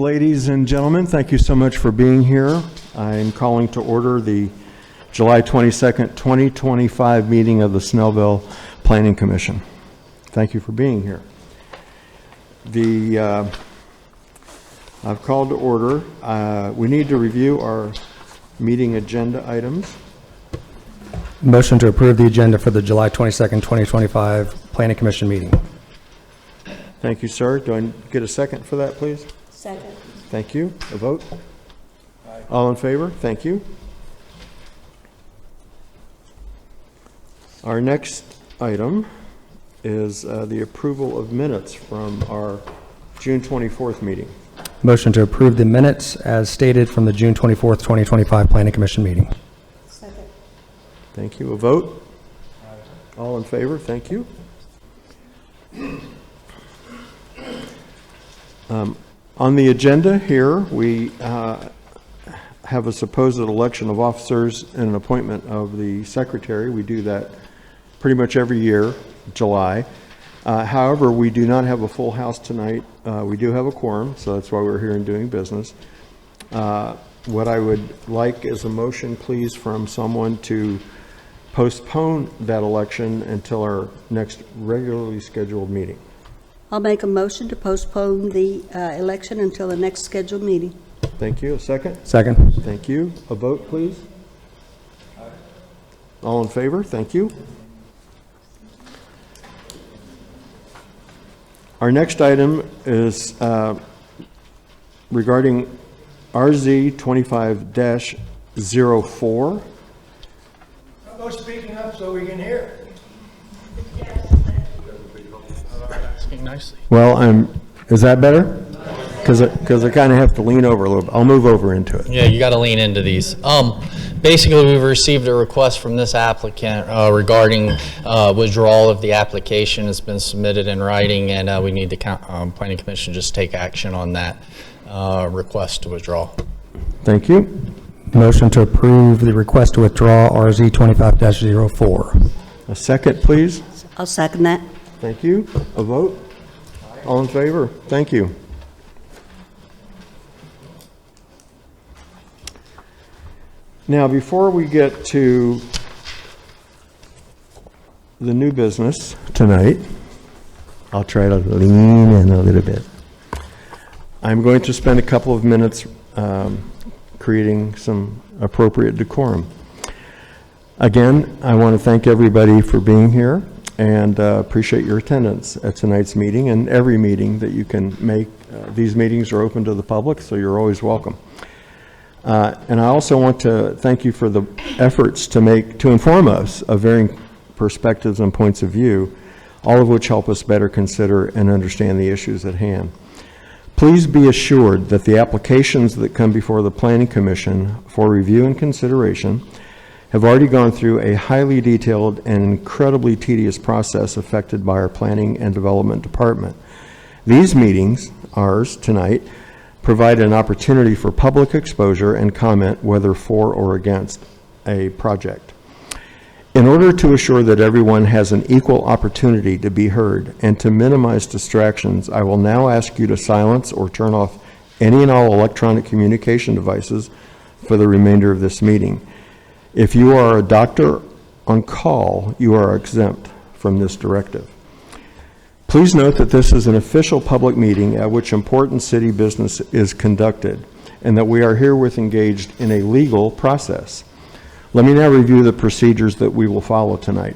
ladies and gentlemen. Thank you so much for being here. I'm calling to order the July 22nd, 2025 meeting of the Snellville Planning Commission. Thank you for being here. I've called to order. We need to review our meeting agenda items. Motion to approve the agenda for the July 22nd, 2025 Planning Commission meeting. Thank you, sir. Do I get a second for that, please? Second. Thank you. A vote? Aye. All in favor? Thank you. Our next item is the approval of minutes from our June 24th meeting. Motion to approve the minutes as stated from the June 24th, 2025 Planning Commission meeting. Second. Thank you. A vote? Aye. All in favor? Thank you. On the agenda here, we have a supposed election of officers and an appointment of the secretary. We do that pretty much every year, July. However, we do not have a full house tonight. We do have a quorum, so that's why we're here and doing business. What I would like is a motion, please, from someone to postpone that election until our next regularly scheduled meeting. I'll make a motion to postpone the election until the next scheduled meeting. Thank you. A second? Second. Thank you. A vote, please. Aye. All in favor? Thank you. Our next item is regarding RZ 25-04. How about speaking up so we can hear? Nicely. Well, is that better? Because I kind of have to lean over a little bit. I'll move over into it. Yeah, you got to lean into these. Basically, we've received a request from this applicant regarding withdrawal of the application. It's been submitted in writing, and we need the Planning Commission just take action on that request to withdraw. Thank you. Motion to approve the request to withdraw RZ 25-04. A second, please. I'll second that. Thank you. A vote? All in favor? Thank you. Now, before we get to the new business tonight, I'll try to lean in a little bit. I'm going to spend a couple of minutes creating some appropriate decorum. Again, I want to thank everybody for being here and appreciate your attendance at tonight's meeting and every meeting that you can make. These meetings are open to the public, so you're always welcome. And I also want to thank you for the efforts to inform us of varying perspectives and points of view, all of which help us better consider and understand the issues at hand. Please be assured that the applications that come before the Planning Commission for review and consideration have already gone through a highly detailed and incredibly tedious process affected by our Planning and Development Department. These meetings, ours tonight, provide an opportunity for public exposure and comment whether for or against a project. In order to assure that everyone has an equal opportunity to be heard and to minimize distractions, I will now ask you to silence or turn off any and all electronic communication devices for the remainder of this meeting. If you are a doctor on call, you are exempt from this directive. Please note that this is an official public meeting at which important city business is conducted and that we are herewith engaged in a legal process. Let me now review the procedures that we will follow tonight.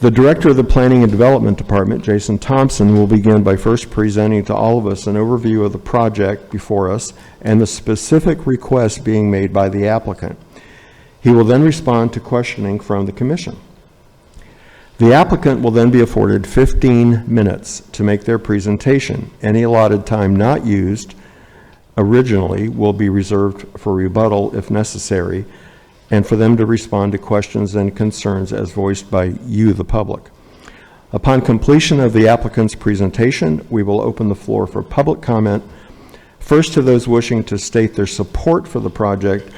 The Director of the Planning and Development Department, Jason Thompson, will begin by first presenting to all of us an overview of the project before us and the specific requests being made by the applicant. He will then respond to questioning from the Commission. The applicant will then be afforded 15 minutes to make their presentation. Any allotted time not used originally will be reserved for rebuttal if necessary, and for them to respond to questions and concerns as voiced by you, the public. Upon completion of the applicant's presentation, we will open the floor for public comment, first to those wishing to state their support for the project,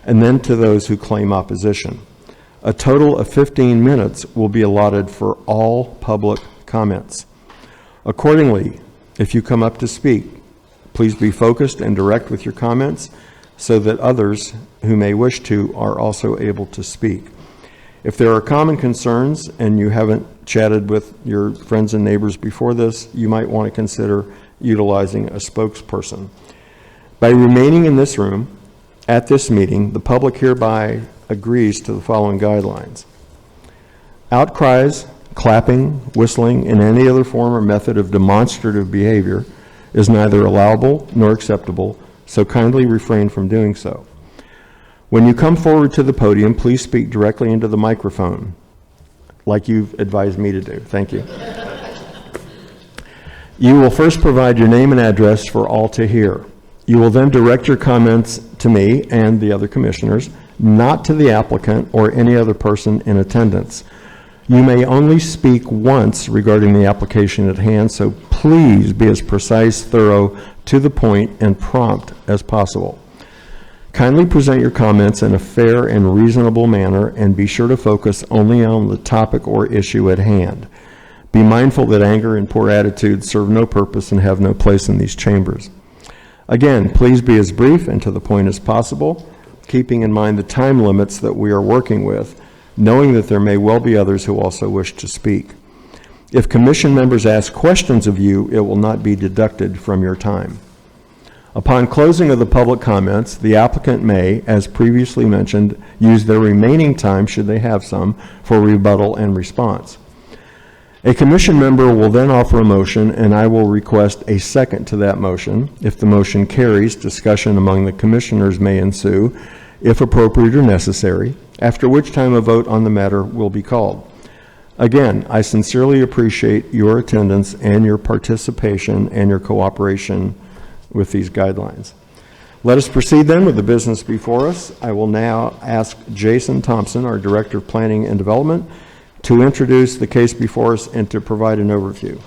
and then to those who claim opposition. A total of 15 minutes will be allotted for all public comments. Accordingly, if you come up to speak, Please be focused and direct with your comments so that others who may wish to are also able to speak. If there are common concerns and you haven't chatted with your friends and neighbors before this, you might want to consider utilizing a spokesperson. By remaining in this room at this meeting, the public hereby agrees to the following guidelines. Outcries, clapping, whistling, and any other form or method of demonstrative behavior is neither allowable nor acceptable, so kindly refrain from doing so. When you come forward to the podium, please speak directly into the microphone, like you've advised me to do. Thank you. You will first provide your name and address for all to hear. You will then direct your comments to me and the other commissioners, not to the applicant or any other person in attendance. You may only speak once regarding the application at hand, so please be as precise, thorough, to the point, and prompt as possible. Kindly present your comments in a fair and reasonable manner, and be sure to focus only on the topic or issue at hand. Be mindful that anger and poor attitudes serve no purpose and have no place in these chambers. Again, please be as brief and to the point as possible, keeping in mind the time limits that we are working with, knowing that there may well be others who also wish to speak. If commission members ask questions of you, it will not be deducted from your time. Upon closing of the public comments, the applicant may, as previously mentioned, use their remaining time, should they have some, for rebuttal and response. A commission member will then offer a motion, and I will request a second to that motion. If the motion carries, discussion among the commissioners may ensue, if appropriate or necessary, after which time a vote on the matter will be called. Again, I sincerely appreciate your attendance and your participation and your cooperation with these guidelines. Let us proceed then with the business before us. I will now ask Jason Thompson, our Director of Planning and Development, to introduce the case before us and to provide an overview.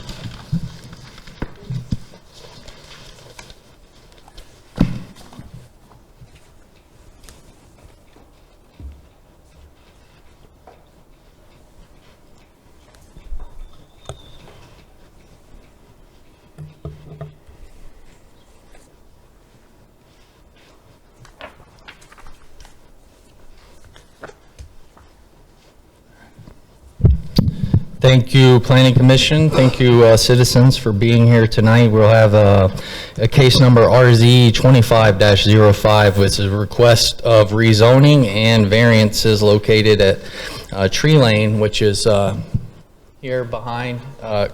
Thank you, Planning Commission. Thank you, citizens, for being here tonight. We'll have a case number RZ 25-05, which is a request of rezoning and variances located at Tree Lane, which is here behind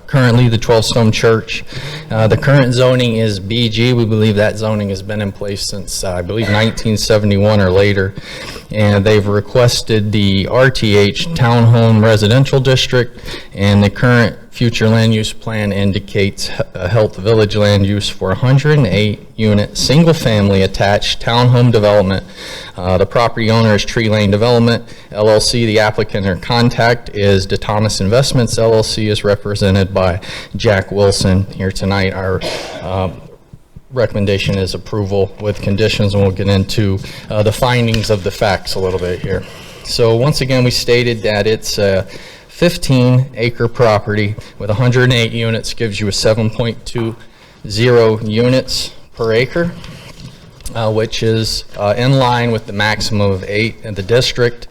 currently the 12 Stone Church. The current zoning is BG. We believe that zoning has been in place since I believe 1971 or later, and they've requested the RTH Townhome Residential District, and the current future land use plan indicates a Health Village land use for 108-unit single-family attached townhome development. The property owner is Tree Lane Development, LLC. The applicant or contact is DeThomas Investments, LLC, is represented by Jack Wilson here tonight. Our recommendation is approval with conditions, and we'll get into the findings of the facts a little bit here. So once again, we stated that it's 15-acre property with 108 units, gives you a 7.20 units per acre, which is in line with the maximum of 8 in the district.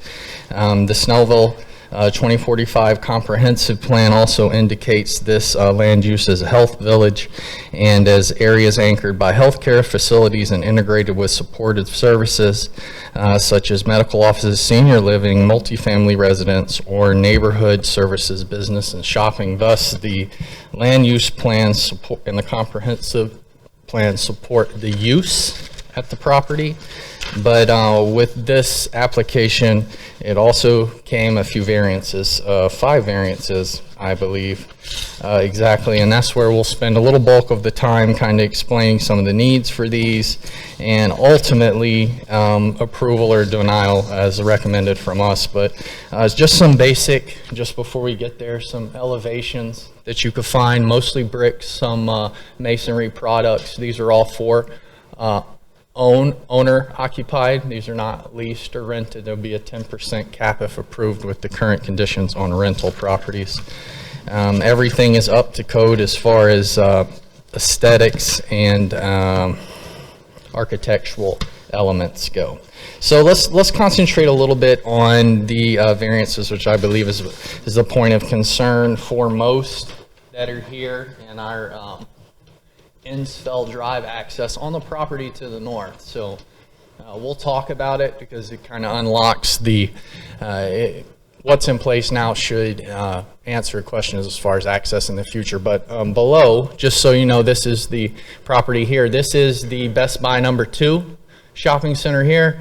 The Snellville 2045 comprehensive plan also indicates this land use as a health village and as areas anchored by healthcare facilities and integrated with supportive services such as medical offices, senior living, multifamily residence, or neighborhood services, business, and shopping. Thus, the land use plan support and the comprehensive plan support the use at the property. But with this application, it also came a few variances, 5 variances, I believe, exactly, and that's where we'll spend a little bulk of the time kind of explaining some of the needs for these, and ultimately approval or denial as recommended from us. But it's just some basic, just before we get there, some elevations that you could find, mostly bricks, some masonry products. These are all for owner occupied. These are not leased or rented. There'll be a 10% cap if approved with the current conditions on rental properties. Everything is up to code as far as aesthetics and architectural elements go. So let's concentrate a little bit on the variances, which I believe is a point of concern for most that are here in our Snellville Drive access on the property to the north. So we'll talk about it because it kind of unlocks the what's in place now should answer questions as far as access in the future. But below, just so you know, this is the property here. This is the Best Buy #2 shopping center here,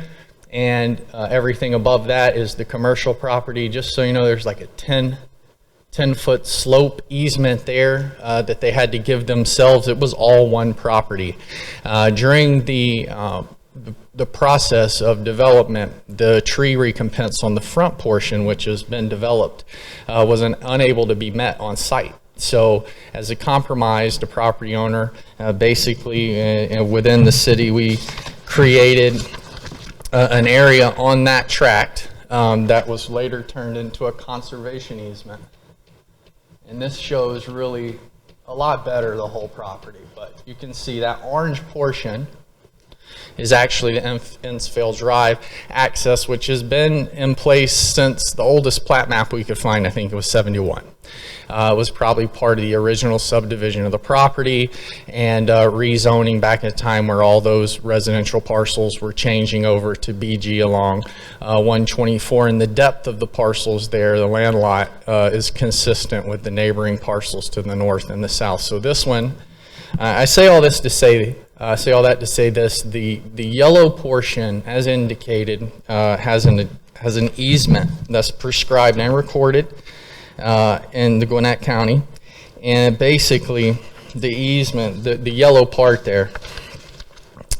and everything above that is the commercial property. Just so you know, there's like a 10-foot slope easement there that they had to give themselves. It was all one property. During the process of development, the tree recompense on the front portion, which has been developed, was unable to be met on site. So as a compromise, the property owner, basically within the city, we created an area on that tract that was later turned into a conservation easement. And this shows really a lot better the whole property. But you can see that orange portion is actually the Snellville Drive access, which has been in place since the oldest plat map we could find. I think it was 71. It was probably part of the original subdivision of the property and rezoning back at a time where all those residential parcels were changing over to BG along 124. And the depth of the parcels there, the land lot, is consistent with the neighboring parcels to the north and the south. So this one, I say all this to say, all that to say this: the yellow portion, as indicated, has an easement that's prescribed and recorded in the Gwinnett County, and basically the easement, the yellow part there.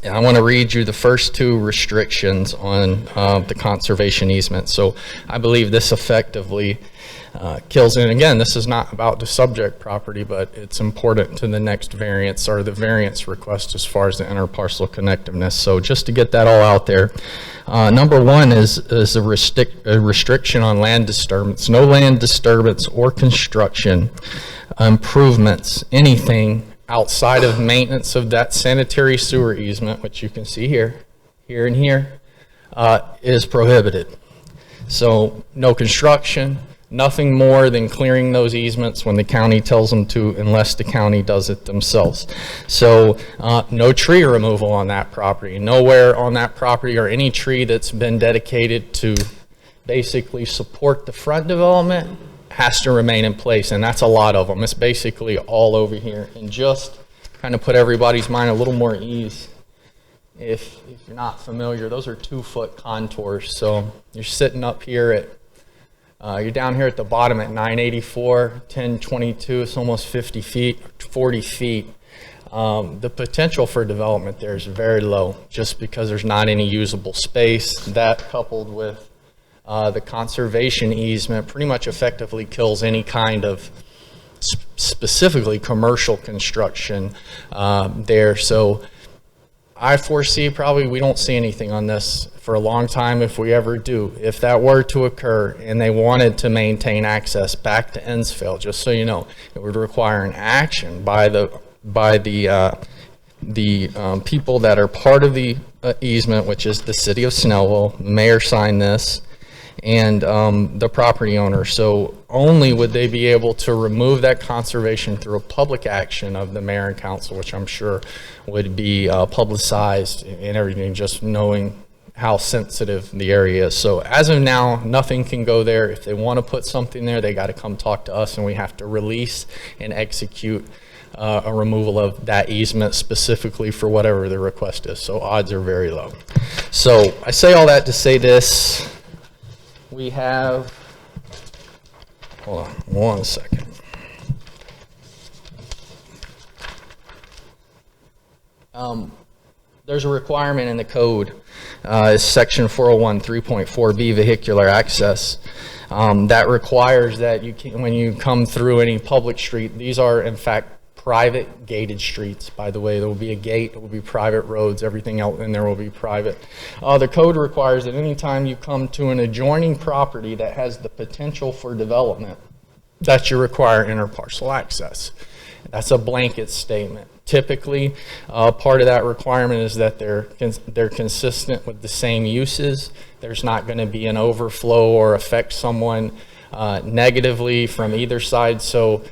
And I want to read you the first two restrictions on the conservation easement. So I believe this effectively kills it. And again, this is not about the subject property, but it's important to the next variance or the variance request as far as the interparcel connectiveness. So just to get that all out there, number one is a restriction on land disturbance. No land disturbance or construction, improvements, anything outside of maintenance of that sanitary sewer easement, which you can see here, and here, is prohibited. So no construction, nothing more than clearing those easements when the county tells them to, unless the county does it themselves. So no tree removal on that property. Nowhere on that property or any tree that's been dedicated to basically support the front development has to remain in place, and that's a lot of them. It's basically all over here. And just kind of put everybody's mind a little more at ease, if you're not familiar, those are 2-foot contours. So you're sitting up here at you're down here at the bottom at 984, 1022, it's almost 50 feet, 40 feet. The potential for development there is very low just because there's not any usable space. That coupled with the conservation easement pretty much effectively kills any kind of specifically commercial construction there. So I foresee probably we don't see anything on this for a long time if we ever do. If that were to occur and they wanted to maintain access back to Snellville, just so you know, it would require an action by the people that are part of the easement, which is the city of Snellville. The mayor signed this, and the property owner. So only would they be able to remove that conservation through a public action of the mayor and council, which I'm sure would be publicized and everything, just knowing how sensitive the area is. So as of now, nothing can go there. If they want to put something there, they got to come talk to us, and we have to release and execute a removal of that easement specifically for whatever the request is. So odds are very low. So I say all that to say this. We have, hold on 1 second. There's a requirement in the code, is section 401 3.4b, vehicular access, that requires that you can, when you come through any public street, these are in fact private gated streets, by the way. There will be a gate, it will be private roads, everything else in there will be private. The code requires that anytime you come to an adjoining property that has the potential for development, that you require interparcel access. That's a blanket statement typically. Part of that requirement is that they're consistent with the same uses. There's not going to be an overflow or affect someone negatively from either side. So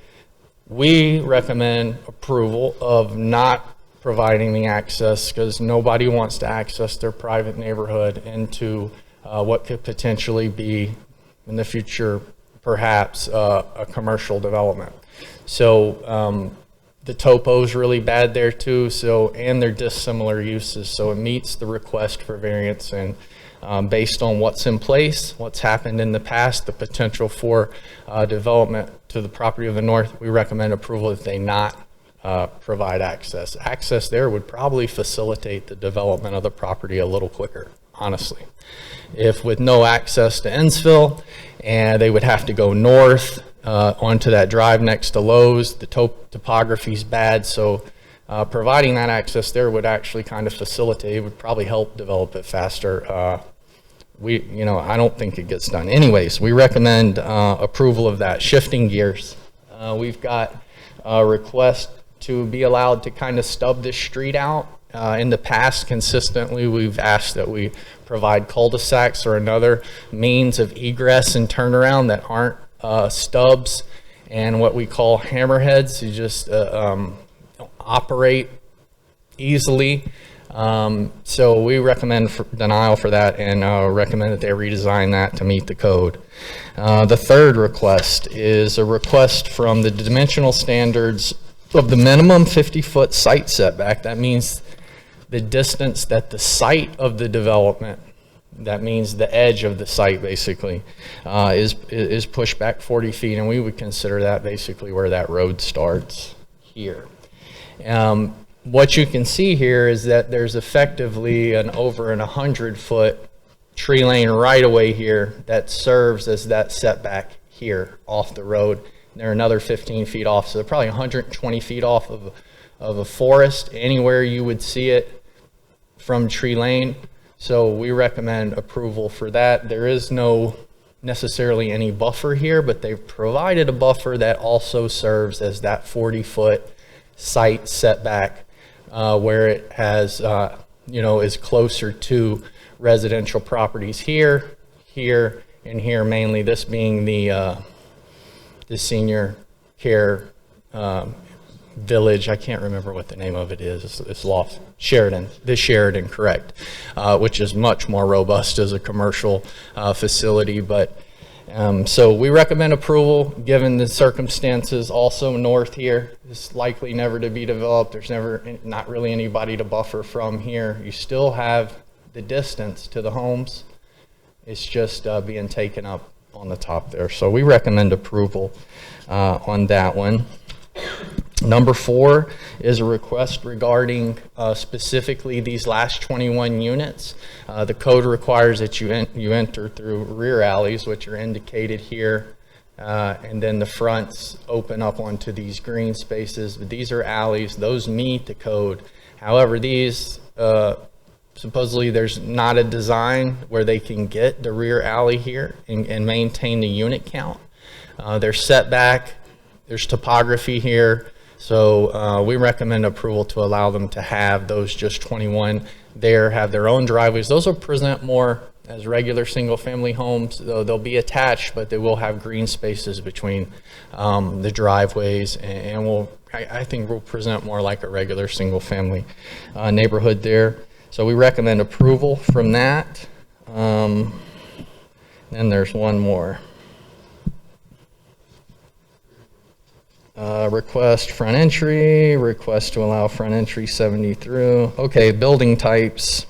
we recommend approval of not providing the access, because nobody wants to access their private neighborhood into what could potentially be in the future perhaps a commercial development. So the topo is really bad there too, so, and they're dissimilar uses, so it meets the request for variance. And based on what's in place, what's happened in the past, the potential for development to the property of the north, we recommend approval if they not provide access. Access there would probably facilitate the development of the property a little quicker, honestly. If with no access to Snellville, and they would have to go north onto that drive next to Lowe's, the topography is bad, so providing that access there would actually kind of facilitate, it would probably help develop it faster. I don't think it gets done. Anyways, we recommend approval of that. Shifting gears, we've got a request to be allowed to kind of stub this street out. In the past, consistently, we've asked that we provide cul-de-sacs or another means of egress and turnaround that aren't stubs and what we call hammerheads. You just operate easily. So we recommend denial for that, and recommend that they redesign that to meet the code. The third request is a request from the dimensional standards of the minimum 50-foot site setback. That means the distance that the site of the development, that means the edge of the site basically, is pushed back 40 feet, and we would consider that basically where that road starts here. What you can see here is that there's effectively an over 100-foot tree lane right away here that serves as that setback here off the road. They're another 15 feet off, so they're probably 120 feet off of a forest, anywhere you would see it from tree lane. So we recommend approval for that. There is no necessarily any buffer here, but they've provided a buffer that also serves as that 40-foot site setback, where it has, is closer to residential properties here, and here mainly, this being the senior care village. I can't remember what the name of it is. It's lost. Sheridan, correct, which is much more robust as a commercial facility. But so we recommend approval given the circumstances. Also north here is likely never to be developed. There's not really anybody to buffer from here. You still have the distance to the homes. It's just being taken up on the top there. So we recommend approval on that one. Number 4 is a request regarding specifically these last 21 units. The code requires that you enter through rear alleys, which are indicated here, and then the fronts open up onto these green spaces. But these are alleys. Those meet the code. However, these supposedly there's not a design where they can get the rear alley here and maintain the unit count. They're set back. There's topography here. So we recommend approval to allow them to have those just 21 there, have their own driveways. Those will present more as regular single-family homes. They'll be attached, but they will have green spaces between the driveways, and I think will present more like a regular single-family neighborhood there. So we recommend approval from that. Then there's one more. Request front entry, request to allow front entry 70 through. Okay, building types.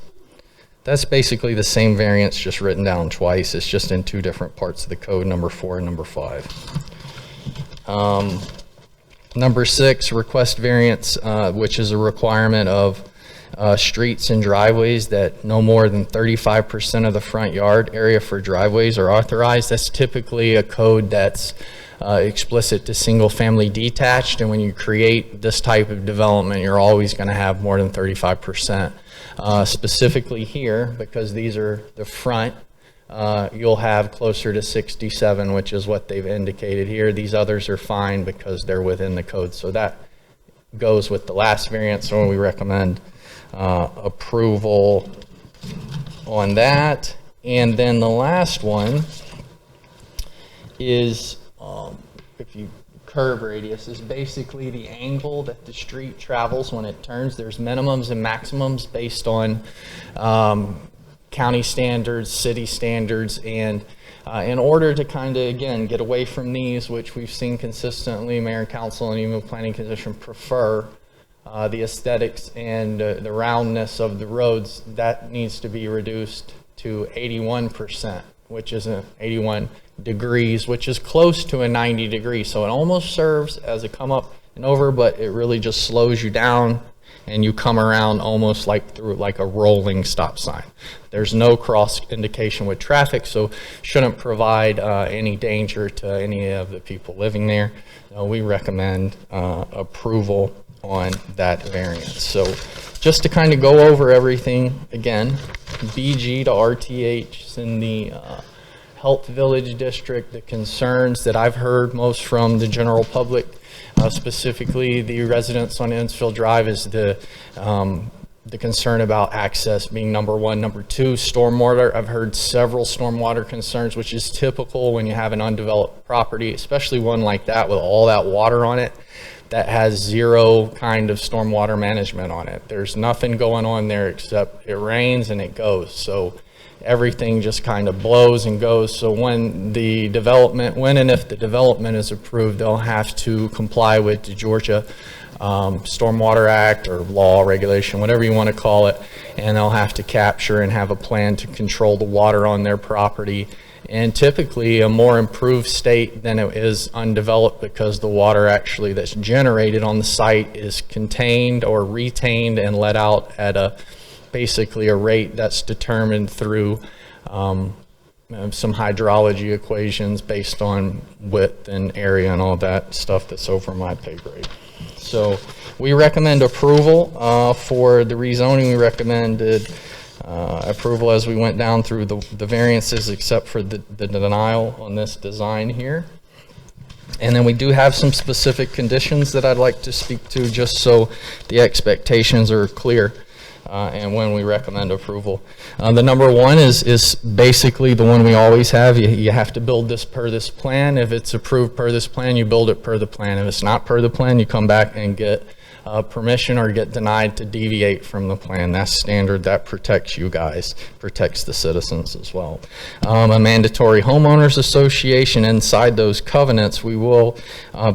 That's basically the same variance, just written down twice. It's just in 2 different parts of the code, number 4 and number 5. Number 6, request variance, which is a requirement of streets and driveways that no more than 35% of the front yard area for driveways are authorized. That's typically a code that's explicit to single family detached, and when you create this type of development, you're always going to have more than 35%. Specifically here, because these are the front, you'll have closer to 67, which is what they've indicated here. These others are fine because they're within the code. So that goes with the last variance, so we recommend approval on that. And then the last one is, if you curve radius, is basically the angle that the street travels when it turns. There's minimums and maximums based on county standards, city standards, and in order to kind of, again, get away from these, which we've seen consistently, Mayor and Council and even the Planning Commission prefer, the aesthetics and the roundness of the roads, that needs to be reduced to 81%, which is 81 degrees, which is close to a 90 degree. So it almost serves as a come up and over, but it really just slows you down and you come around almost like through like a rolling stop sign. There's no cross indication with traffic, so shouldn't provide any danger to any of the people living there. We recommend approval on that variance. So just to kind of go over everything again, BG to RTH is in the Health Village District. The concerns that I've heard most from the general public, specifically the residents on Snellville Drive, is the concern about access being number one. Number two, stormwater. I've heard several stormwater concerns, which is typical when you have an undeveloped property, especially one like that with all that water on it that has zero kind of stormwater management on it. There's nothing going on there except it rains and it goes. So everything just kind of blows and goes. So when the development, when and if the development is approved, they'll have to comply with the Georgia Stormwater Act or law, regulation, whatever you want to call it, and they'll have to capture and have a plan to control the water on their property. And typically a more improved state than it is undeveloped, because the water actually that's generated on the site is contained or retained and let out at basically a rate that's determined through some hydrology equations based on width and area and all that stuff that's over my pay grade. So we recommend approval for the rezoning. We recommended approval as we went down through the variances, except for the denial on this design here. And then we do have some specific conditions that I'd like to speak to, just so the expectations are clear. And when we recommend approval. The number one is basically the one we always have. You have to build this per this plan. If it's approved per this plan, you build it per the plan. If it's not per the plan, you come back and get permission or get denied to deviate from the plan. That's standard. That protects you guys, protects the citizens as well. A mandatory homeowners association. Inside those covenants, we will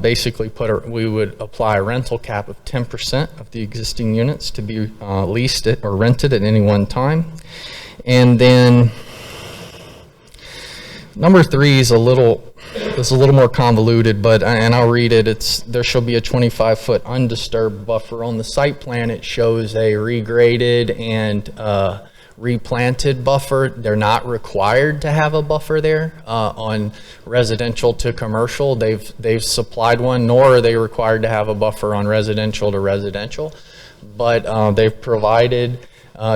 basically we would apply a rental cap of 10% of the existing units to be leased or rented at any one time. And then number three is a little more convoluted, but and I'll read it. There shall be a 25-foot undisturbed buffer on the site plan. It shows a regraded and replanted buffer. They're not required to have a buffer there on residential to commercial. They've supplied one, nor are they required to have a buffer on residential to residential, but they've provided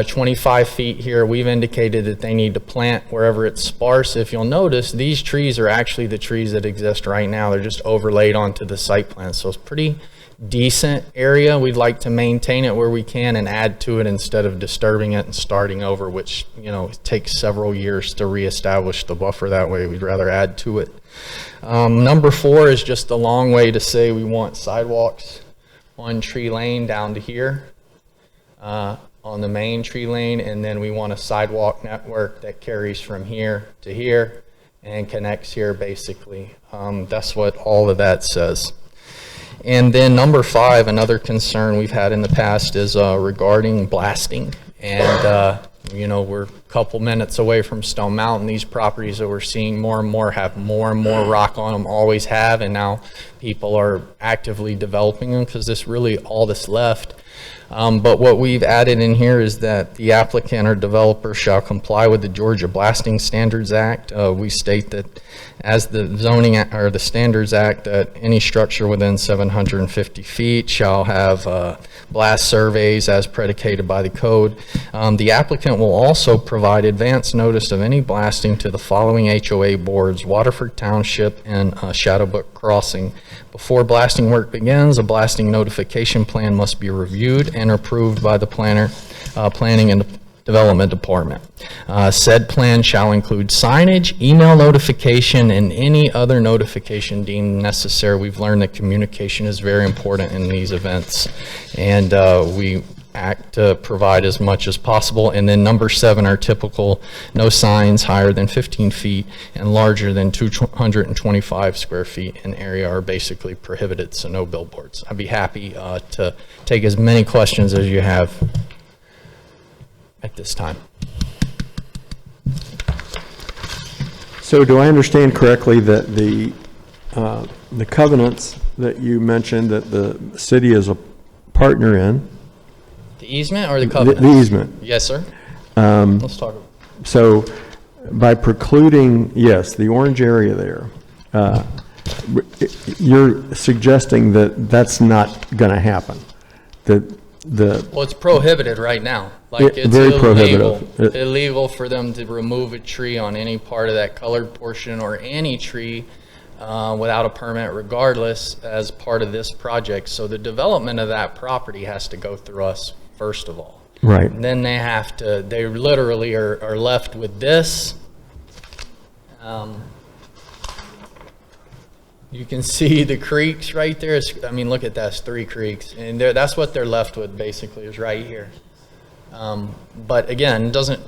25 feet here. We've indicated that they need to plant wherever it's sparse. If you'll notice, these trees are actually the trees that exist right now. They're just overlaid onto the site plan. So it's pretty decent area. We'd like to maintain it where we can and add to it instead of disturbing it and starting over, which, you know, it takes several years to reestablish the buffer that way. We'd rather add to it. Number four is just a long way to say we want sidewalks on Tree Lane down to here. On the main tree lane, and then we want a sidewalk network that carries from here to here and connects here, basically. That's what all of that says. And then number five, another concern we've had in the past is regarding blasting. And you know, we're a couple minutes away from Stone Mountain. These properties that we're seeing more and more have more and more rock on them, always have, and now people are actively developing them because this really all that's left. But what we've added in here is that the applicant or developer shall comply with the Georgia Blasting Standards Act. We state that as the zoning or the Standards Act, that any structure within 750 feet shall have blast surveys as predicated by the code. The applicant will also provide advance notice of any blasting to the following HOA boards: Waterford Township and Shadowbrook Crossing. Before blasting work begins, a blasting notification plan must be reviewed and approved by the Planning and Development Department. Said plan shall include signage, email notification, and any other notification deemed necessary. We've learned that communication is very important in these events, and we act to provide as much as possible. And then number 7, our typical no signs higher than 15 feet and larger than 225 square feet in area are basically prohibited, so no billboards. I'd be happy to take as many questions as you have at this time. So do I understand correctly that the covenants that you mentioned that the city is a partner in, The easement or the covenant? the easement, Yes, sir. Let's talk about it. so by precluding, yes, the orange area there, you're suggesting that that's not going to happen? That Well, it's prohibited right now. Like, it's very illegal. prohibitive. Illegal for them to remove a tree on any part of that colored portion or any tree without a permit regardless as part of this project. So the development of that property has to go through us first of all. right. And then they literally are left with this. You can see the creeks right there. I mean, look at that, it's 3 creeks. And that's what they're left with basically, is right here. But again, it doesn't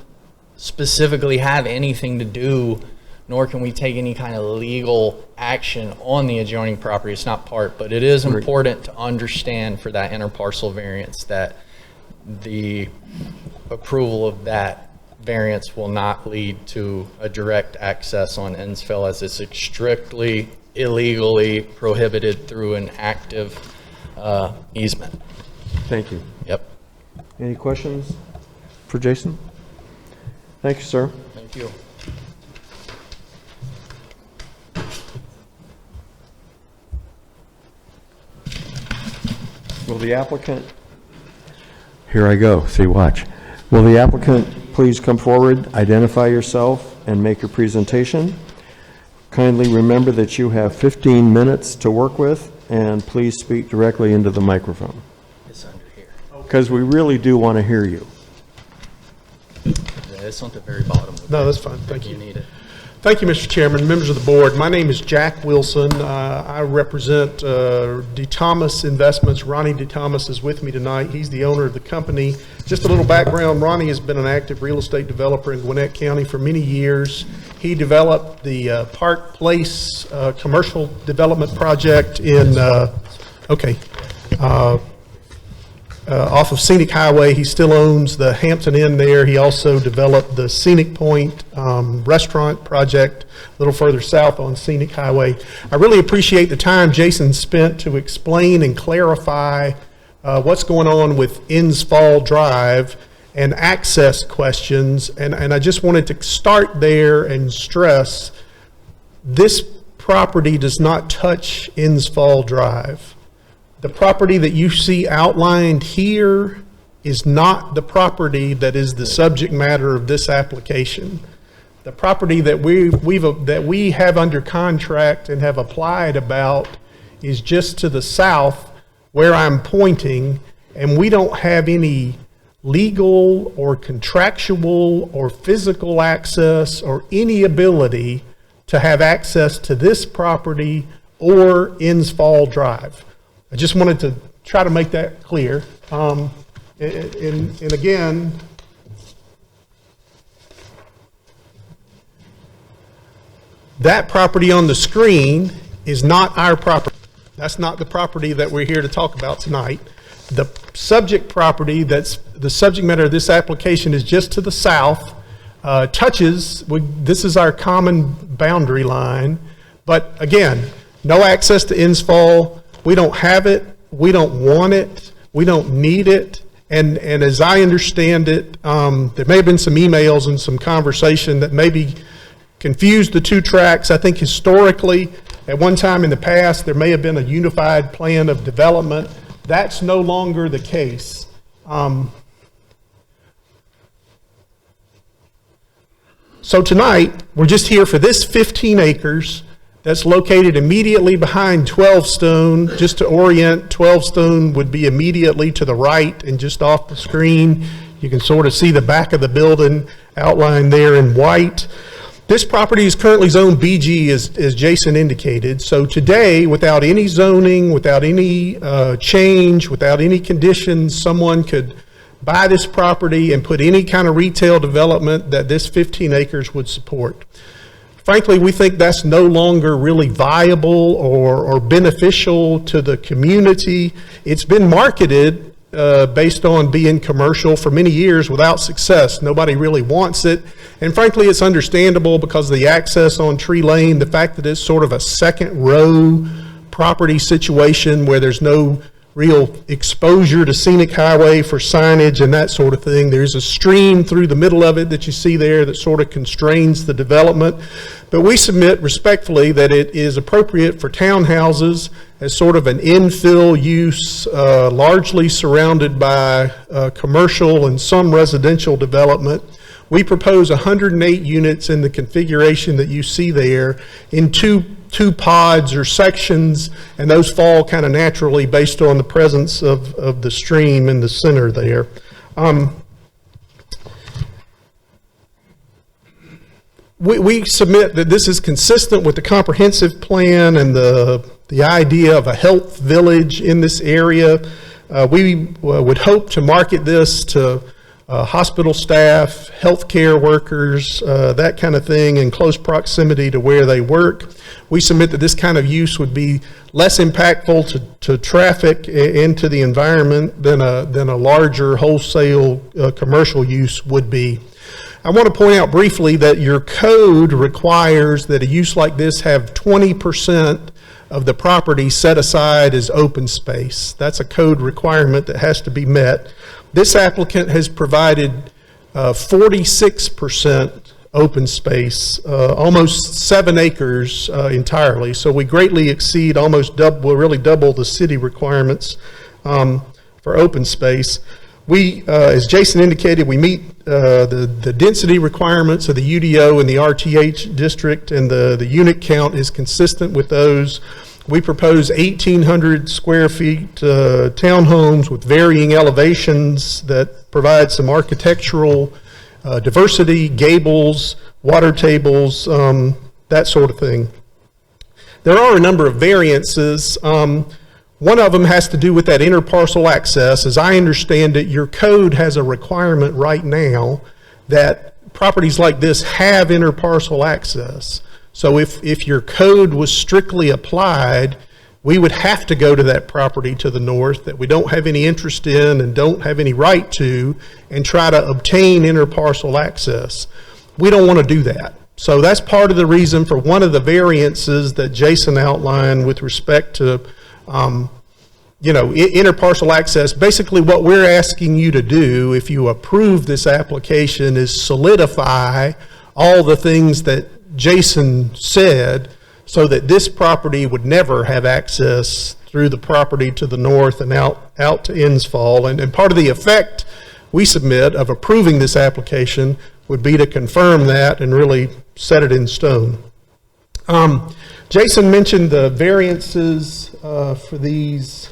specifically have anything to do, nor can we take any kind of legal action on the adjoining property. It's not part, but it is important to understand for that interparcel variance that the approval of that variance will not lead to a direct access on Snellville, as it's strictly illegally prohibited through an active easement. Thank you. Yep. Any questions for Jason? Thank you, sir. Thank you. Will the applicant, here I go, see, watch. Will the applicant please come forward, identify yourself, and make your presentation? Kindly remember that you have 15 minutes to work with, and please speak directly into the microphone, It's under here. because we really do want to hear you. Yeah, it's on the very bottom. No, that's fine. Thank You you. need it. Thank you, Mr. Chairman, members of the board. My name is Jack Wilson. I represent D. Thomas Investments. Ronnie D. Thomas is with me tonight. He's the owner of the company. Just a little background, Ronnie has been an active real estate developer in Gwinnett County for many years. He developed the Park Place commercial development project in, off of Scenic Highway. He still owns the Hampton Inn there. He also developed the Scenic Point restaurant project a little further south on Scenic Highway. I really appreciate the time Jason spent to explain and clarify what's going on with Snellville Drive and access questions. And I just wanted to start there and stress this property does not touch Snellville Drive. The property that you see outlined here is not the property that is the subject matter of this application. The property that we have under contract and have applied about is just to the south where I'm pointing, and we don't have any legal or contractual or physical access or any ability to have access to this property or Snellville Drive. I just wanted to try to make that clear. And again, that property on the screen is not our property. That's not the property that we're here to talk about tonight. The subject property that's the subject matter of this application is just to the south, this is our common boundary line. But again, no access to Snellville. We don't have it, we don't want it, we don't need it, and as I understand it, there may have been some emails and some conversation that maybe confused the two tracks. I think historically, at one time in the past, there may have been a unified plan of development. That's no longer the case. So tonight, we're just here for this 15 acres that's located immediately behind 12 Stone. Just to orient, 12 Stone would be immediately to the right and just off the screen. You can sort of see the back of the building outlined there in white. This property is currently zoned BG, as Jason indicated. So today, without any zoning, without any change, without any conditions, someone could buy this property and put any kind of retail development that this 15 acres would support. Frankly, we think that's no longer really viable or beneficial to the community. It's been marketed based on being commercial for many years without success. Nobody really wants it. And frankly, it's understandable because of the access on Tree Lane, the fact that it's sort of a second row property situation where there's no real exposure to scenic highway for signage and that sort of thing. There's a stream through the middle of it that you see there that sort of constrains the development. But we submit respectfully that it is appropriate for townhouses as sort of an infill use, largely surrounded by commercial and some residential development. We propose 108 units in the configuration that you see there in two pods or sections, and those fall kind of naturally based on the presence of the stream in the center there. We submit that this is consistent with the comprehensive plan and the idea of a health village in this area. We would hope to market this to hospital staff, healthcare workers, that kind of thing, in close proximity to where they work. We submit that this kind of use would be less impactful to traffic and to the environment than a larger wholesale commercial use would be. I want to point out briefly that your code requires that a use like this have 20% of the property set aside as open space. That's a code requirement that has to be met. This applicant has provided 46% open space, almost 7 acres entirely. So we greatly exceed, almost double, really double the city requirements for open space. We, as Jason indicated, we meet the density requirements of the UDO and the RTH district, and the unit count is consistent with those. We propose 1,800 square feet townhomes with varying elevations that provide some architectural diversity, gables, water tables, that sort of thing. There are a number of variances. One of them has to do with that interparcel access. As I understand it, your code has a requirement right now that properties like this have interparcel access. So if your code was strictly applied, we would have to go to that property to the north that we don't have any interest in and don't have any right to, and try to obtain interparcel access. We don't want to do that. So that's part of the reason for one of the variances that Jason outlined with respect to interparcel access. Basically what we're asking you to do, if you approve this application, is solidify all the things that Jason said so that this property would never have access through the property to the north and out to Innsfall. And part of the effect we submit of approving this application would be to confirm that and really set it in stone. Jason mentioned the variances for these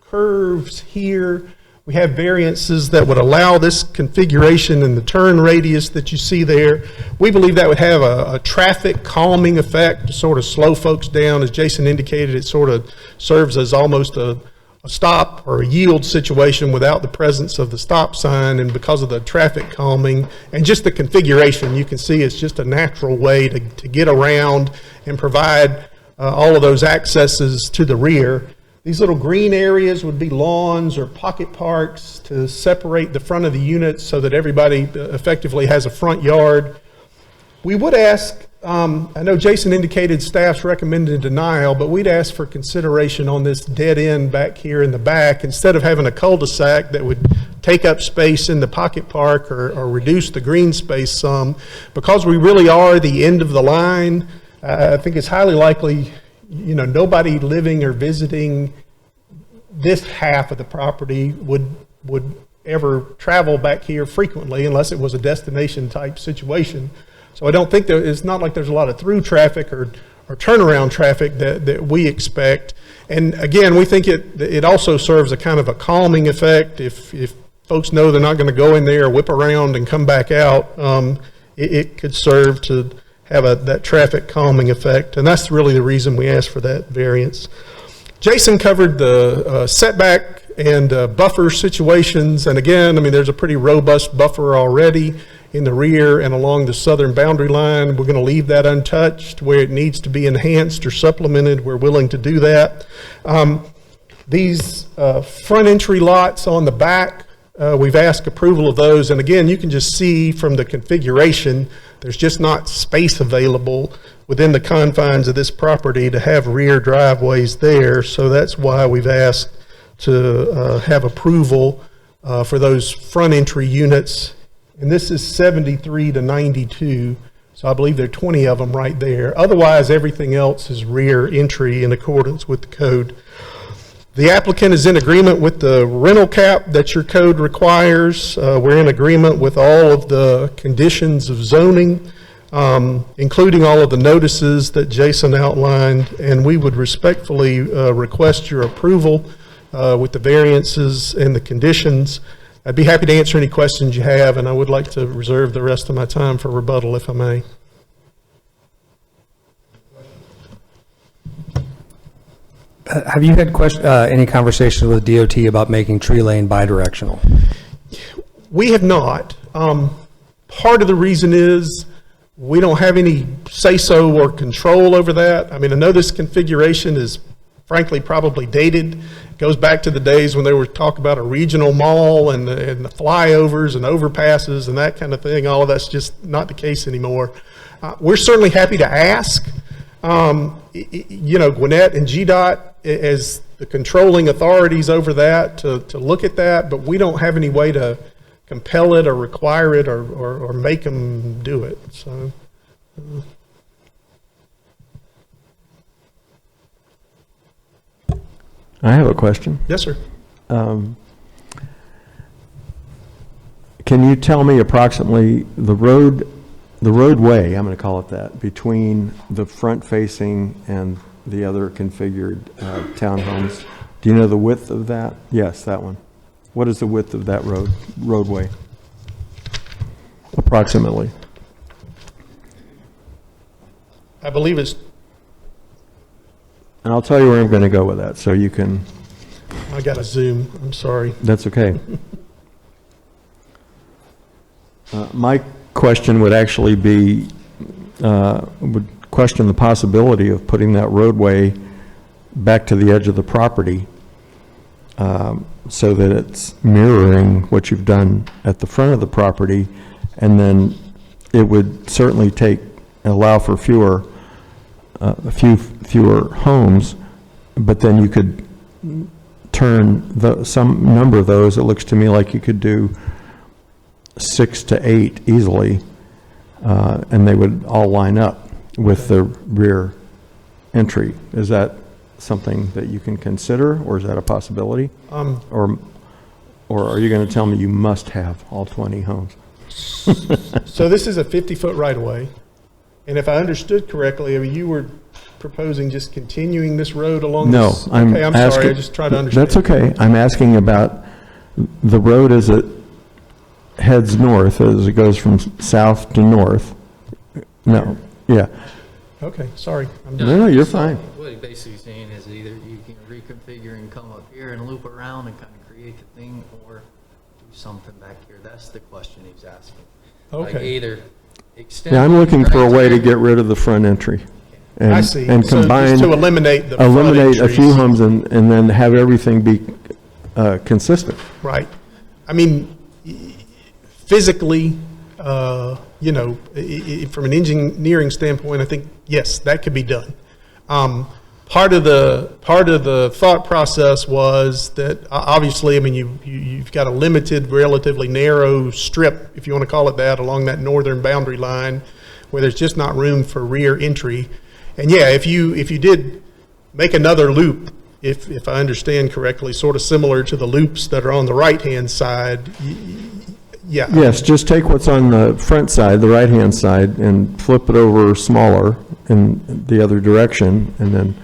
curves here. We have variances that would allow this configuration and the turn radius that you see there. We believe that would have a traffic calming effect to sort of slow folks down. As Jason indicated, it sort of serves as almost a stop or a yield situation without the presence of the stop sign, and because of the traffic calming and just the configuration, you can see it's just a natural way to get around and provide all of those accesses to the rear. These little green areas would be lawns or pocket parks to separate the front of the units so that everybody effectively has a front yard. We would ask, I know Jason indicated staff's recommended denial, but we'd ask for consideration on this dead end back here in the back. Instead of having a cul-de-sac that would take up space in the pocket park or reduce the green space some, because we really are the end of the line, I think it's highly likely nobody living or visiting this half of the property would ever travel back here frequently unless it was a destination type situation. So I don't think it's not like there's a lot of through traffic or turnaround traffic that we expect. And again, we think it also serves a kind of a calming effect. If folks know they're not going to go in there, whip around and come back out, it could serve to have that traffic calming effect. And that's really the reason we asked for that variance. Jason covered the setback and buffer situations. And again, I mean, there's a pretty robust buffer already in the rear and along the southern boundary line. We're going to leave that untouched. Where it needs to be enhanced or supplemented, we're willing to do that. These front entry lots on the back, we've asked approval of those. And again, you can just see from the configuration, there's just not space available within the confines of this property to have rear driveways there. So that's why we've asked to have approval for those front entry units. And this is 73 to 92. So I believe there are 20 of them right there. Otherwise, everything else is rear entry in accordance with the code. The applicant is in agreement with the rental cap that your code requires. We're in agreement with all of the conditions of zoning, including all of the notices that Jason outlined, and we would respectfully request your approval with the variances and the conditions. I'd be happy to answer any questions you have, and I would like to reserve the rest of my time for rebuttal, if I may. Have you had any conversations with DOT about making tree lane bidirectional? We have not. Part of the reason is we don't have any say-so or control over that. I mean, I know this configuration is frankly probably dated. It goes back to the days when they were talking about a regional mall and the flyovers and overpasses and that kind of thing. All of that's just not the case anymore. We're certainly happy to ask. You know, Gwinnett and GDOT as the controlling authorities over that to look at that, but we don't have any way to compel it or require it or make them do it. So. I have a question. Yes, sir. Can you tell me approximately the roadway, I'm going to call it that, between the front-facing and the other configured townhomes? Do you know the width of that? Yes, that one. What is the width of that roadway? Approximately. I believe it's, And I'll tell you where I'm going to go with that, so you can, I got to zoom. I'm sorry. that's okay. My question would actually be, would question the possibility of putting that roadway back to the edge of the property so that it's mirroring what you've done at the front of the property, and then it would certainly allow for fewer homes, but then you could turn some number of those. It looks to me like you could do 6 to 8 easily, and they would all line up with the rear entry. Is that something that you can consider, or is that a possibility? Or are you going to tell me you must have all 20 homes? So this is a 50-foot right-of-way. And if I understood correctly, I mean, you were proposing just continuing this road along No, this? I'm Okay, I'm asking. sorry, I just try to understand. That's okay. I'm asking about the road as it heads north, as it goes from south to north. No, yeah. Okay, sorry. No, you're fine. What he's basically saying is either you can reconfigure and come up here and loop around and kind of create the thing, or do something back here. That's the question he's asking. Like Okay. either extend. Yeah, I'm looking for a right way to here. get rid of the front entry. And, I see. And So combine, just to eliminate the front eliminate a few entries. homes and then have everything be consistent. Right. I mean, physically, you know, from an engineering standpoint, I think, yes, that could be done. Part of the thought process was that obviously, I mean, you've got a limited, relatively narrow strip, if you want to call it that, along that northern boundary line, where there's just not room for rear entry. And yeah, if you did make another loop, if I understand correctly, sort of similar to the loops that are on the right-hand side, Yeah. Yes, just take what's on the front side, the right-hand side, and flip it over smaller in the other direction, and then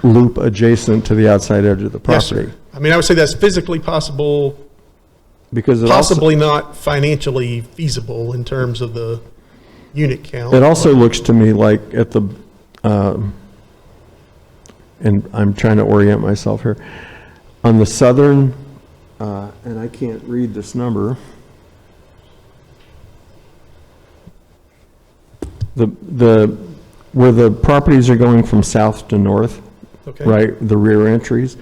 loop adjacent to the outside edge of the Yes, sir. property. I mean, I would say that's physically possible, Because it also, possibly not financially feasible in terms of the unit count. it also looks to me like at the, and I'm trying to orient myself here, on the southern, and I can't read this number, where the properties are going from south to north, Okay. right, the rear entries,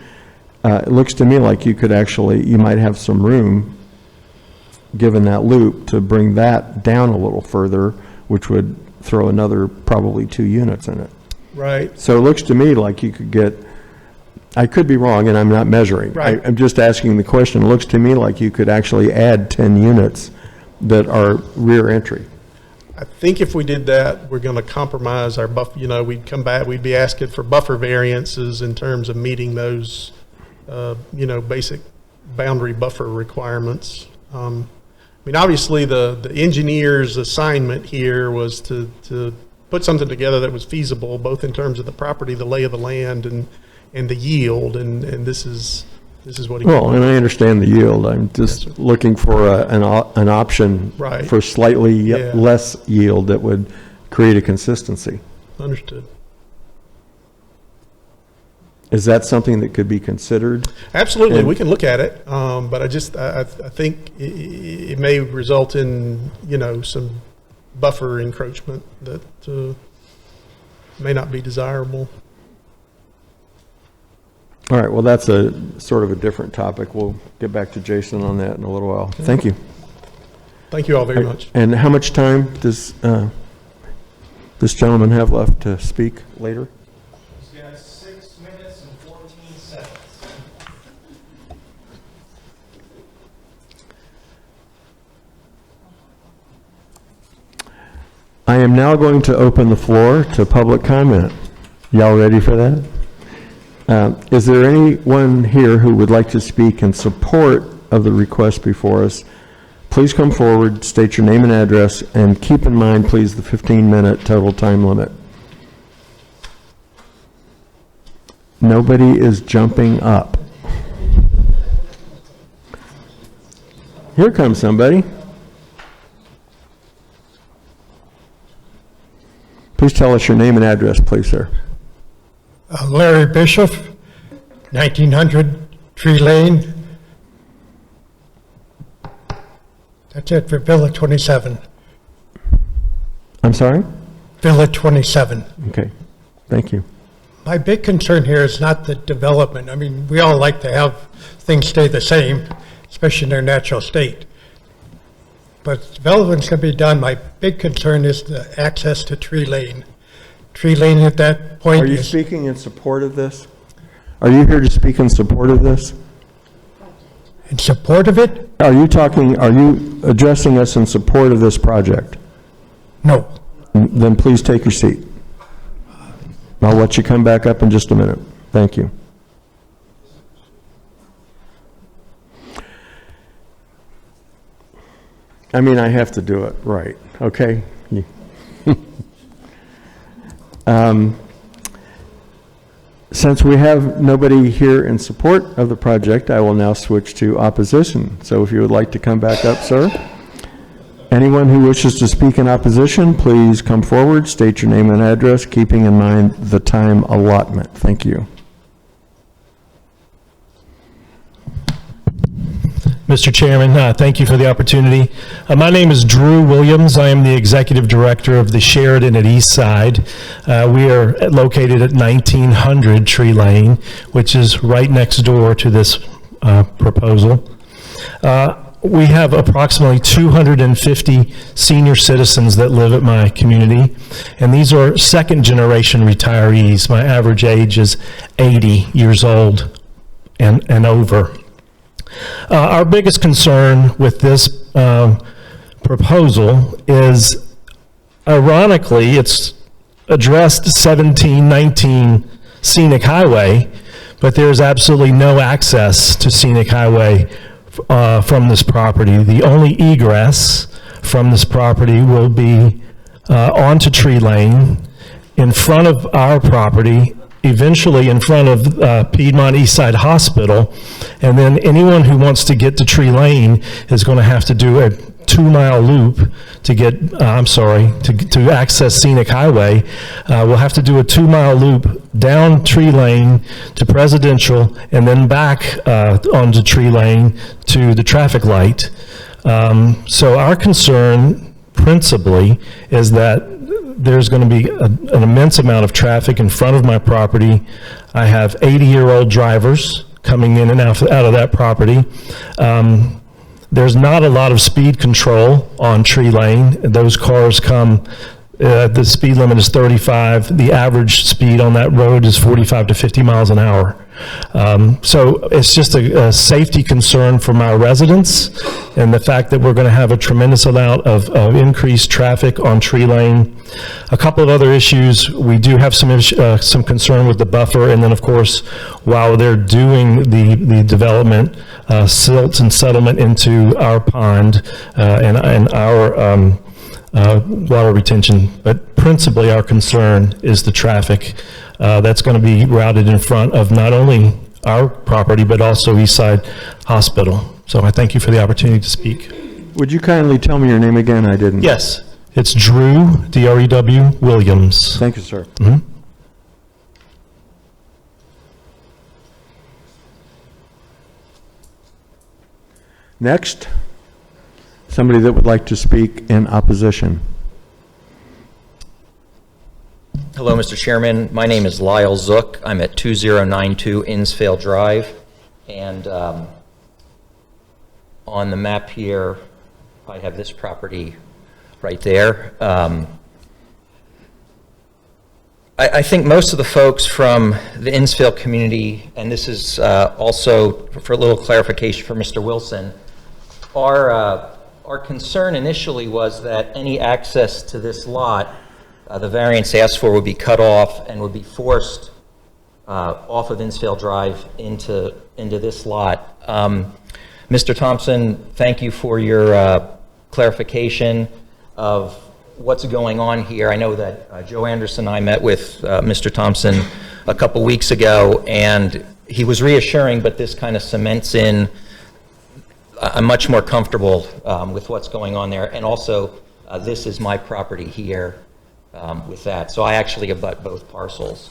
it looks to me like you could actually, you might have some room, given that loop, to bring that down a little further, which would throw another probably 2 units in it. Right. So it looks to me like you could get, I could be wrong, and I'm not measuring. Right. I'm just asking the question. It looks to me like you could actually add 10 units that are rear entry. I think if we did that, we're going to compromise our buffer, you know, we'd come back, we'd be asking for buffer variances in terms of meeting those, you know, basic boundary buffer requirements. I mean, obviously, the engineer's assignment here was to put something together that was feasible, both in terms of the property, the lay of the land, and the yield, and this is what he. Well, and I understand the yield. I'm just looking for an option Right. for slightly Yeah. less yield that would create a consistency. Understood. Is that something that could be considered? Absolutely, And- we can look at it, but I think it may result in, you know, some buffer encroachment that may not be desirable. All right, well, that's a sort of a different topic. We'll get back to Jason on that in a little while. Thank you. Thank you all very much. And how much time does this gentleman have left to speak later? He's got 6 minutes and 14 seconds. I am now going to open the floor to public comment. Y'all ready for that? Is there anyone here who would like to speak in support of the request before us? Please come forward, state your name and address, and keep in mind, please, the 15-minute total time limit. Nobody is jumping up. Here comes somebody. Please tell us your name and address, please, sir. Larry Bishop, 1900 Tree Lane. That's it for Villa 27. I'm sorry? Villa 27. Okay, thank you. My big concern here is not the development. I mean, we all like to have things stay the same, especially in their natural state. But development's going to be done. My big concern is the access to Tree Lane. Tree Lane at that point Are you is, speaking in support of this? Are you here to speak in support of this? in support of it? Are you addressing us in support of this project? No. Then please take your seat. I'll let you come back up in just a minute. Thank you. I mean, I have to do it right, okay? Since we have nobody here in support of the project, I will now switch to opposition. So if you would like to come back up, sir. Anyone who wishes to speak in opposition, please come forward, state your name and address, keeping in mind the time allotment. Thank you. Mr. Chairman, thank you for the opportunity. My name is Drew Williams. I am the Executive Director of the Sheridan at Eastside. We are located at 1900 Tree Lane, which is right next door to this proposal. We have approximately 250 senior citizens that live at my community, and these are second-generation retirees. My average age is 80 years old and over. Our biggest concern with this proposal is, ironically, it's addressed 1719 Scenic Highway, but there's absolutely no access to Scenic Highway from this property. The only egress from this property will be onto Tree Lane, in front of our property, eventually in front of Piedmont Eastside Hospital, and then anyone who wants to get to Tree Lane is going to have to do a 2-mile loop to get, to access Scenic Highway. We'll have to do a 2-mile loop down Tree Lane to Presidential and then back onto Tree Lane to the traffic light. So our concern principally is that there's going to be an immense amount of traffic in front of my property. I have 80-year-old drivers coming in and out of that property. There's not a lot of speed control on Tree Lane. Those cars come, the speed limit is 35. The average speed on that road is 45 to 50 miles an hour. So it's just a safety concern for my residents, and the fact that we're going to have a tremendous amount of increased traffic on Tree Lane. A couple of other issues, we do have some concern with the buffer, and then of course, while they're doing the development, silt and settlement into our pond and our water retention. But principally, our concern is the traffic that's going to be routed in front of not only our property, but also Eastside Hospital. So I thank you for the opportunity to speak. Would you kindly tell me your name again? I didn't. Yes, it's Drew, D-R-E-W, Williams. Thank you, sir. Mhm. Next, somebody that would like to speak in opposition. Hello, Mr. Chairman. My name is Lyle Zook. I'm at 2092 Innsville Drive. And on the map here, I have this property right there. I think most of the folks from the Innsville community, and this is also for a little clarification for Mr. Wilson, our concern initially was that any access to this lot, the variance asked for, would be cut off and would be forced off of Innsville Drive into this lot. Mr. Thompson, thank you for your clarification of what's going on here. I know that Joe Anderson and I met with Mr. Thompson a couple weeks ago, and he was reassuring, but this kind of cements in. I'm much more comfortable with what's going on there. And also, this is my property here with that. So I actually abut both parcels.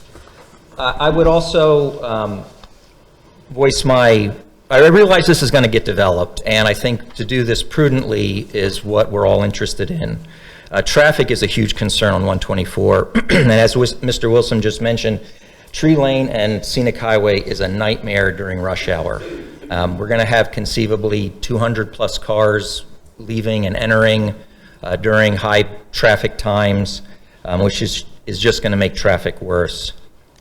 I would also voice I realize this is going to get developed, and I think to do this prudently is what we're all interested in. Traffic is a huge concern on 124, and as Mr. Wilson just mentioned, Tree Lane and Scenic Highway is a nightmare during rush hour. We're going to have conceivably 200 plus cars leaving and entering during high traffic times, which is just going to make traffic worse.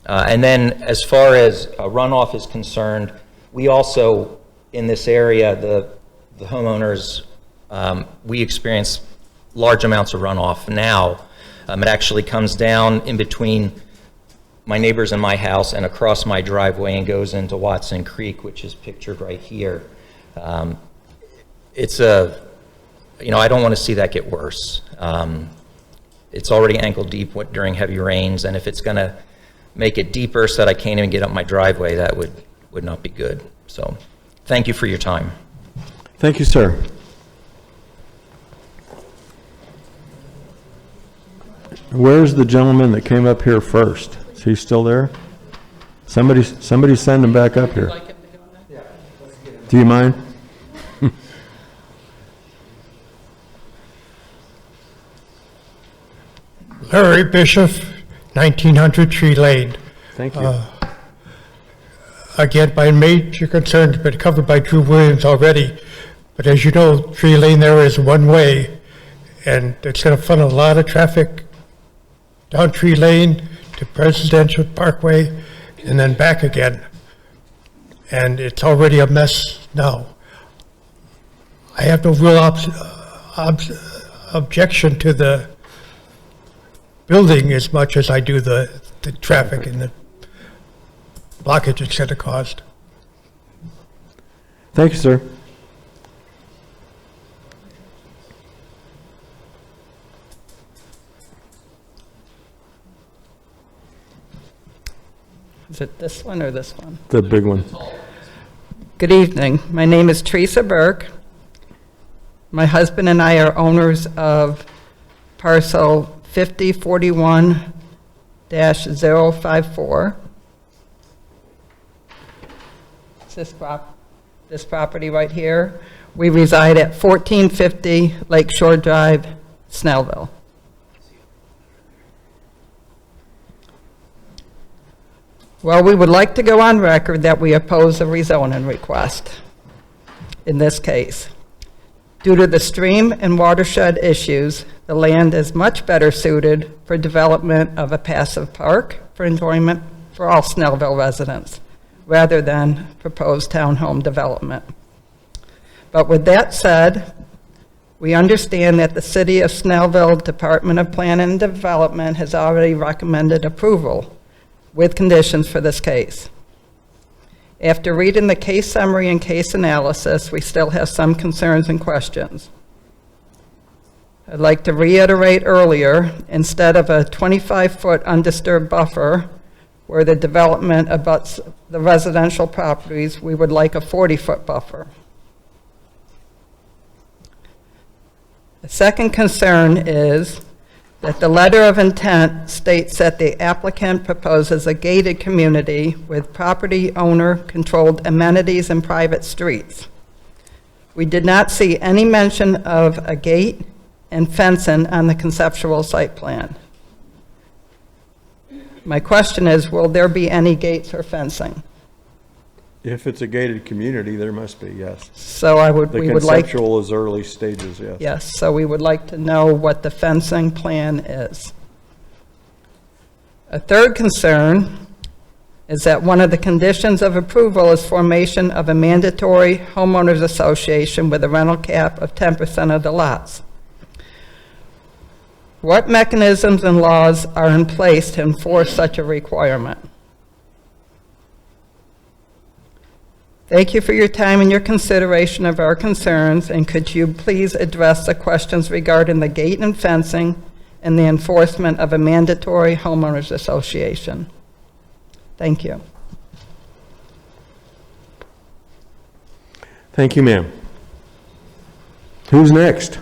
And then as far as runoff is concerned, we also, in this area, the homeowners, we experience large amounts of runoff now. It actually comes down in between my neighbors and my house and across my driveway and goes into Watson Creek, which is pictured right here. It's I don't want to see that get worse. It's already ankle deep during heavy rains, and if it's going to make it deeper so that I can't even get up my driveway, that would not be good. So thank you for your time. Thank you, sir. Where's the gentleman that came up here first? Is he still there? Somebody send him back up here. Do you mind? Larry Bishop, 1900 Tree Lane. Thank you. Again, my major concern has been covered by Drew Williams already, but as you know, Tree Lane there is one way, and it's going to funnel a lot of traffic down Tree Lane to Presidential Parkway and then back again. And it's already a mess now. I have no real objection to the building as much as I do the traffic and the blockage it's going to cause. Thank you, sir. Is it this one or this one? The big one. Good evening. My name is Teresa Burke. My husband and I are owners of parcel 5041-054. It's this property right here. We reside at 1450 Lakeshore Drive, Snellville. Well, we would like to go on record that we oppose the rezoning request in this case. Due to the stream and watershed issues, the land is much better suited for development of a passive park for enjoyment for all Snellville residents, rather than proposed townhome development. But with that said, we understand that the City of Snellville Department of Planning and Development has already recommended approval with conditions for this case. After reading the case summary and case analysis, we still have some concerns and questions. I'd like to reiterate earlier, instead of a 25-foot undisturbed buffer where the development abuts the residential properties, we would like a 40-foot buffer. The second concern is that the letter of intent states that the applicant proposes a gated community with property owner-controlled amenities and private streets. We did not see any mention of a gate and fencing on the conceptual site plan. My question is, will there be any gates or fencing? If it's a gated community, there must be, yes. So we would like. The conceptual is early stages, yes. Yes, so we would like to know what the fencing plan is. A third concern is that one of the conditions of approval is formation of a mandatory homeowners association with a rental cap of 10% of the lots. What mechanisms and laws are in place to enforce such a requirement? Thank you for your time and your consideration of our concerns, and could you please address the questions regarding the gate and fencing and the enforcement of a mandatory homeowners association? Thank you. Thank you, ma'am. Who's next?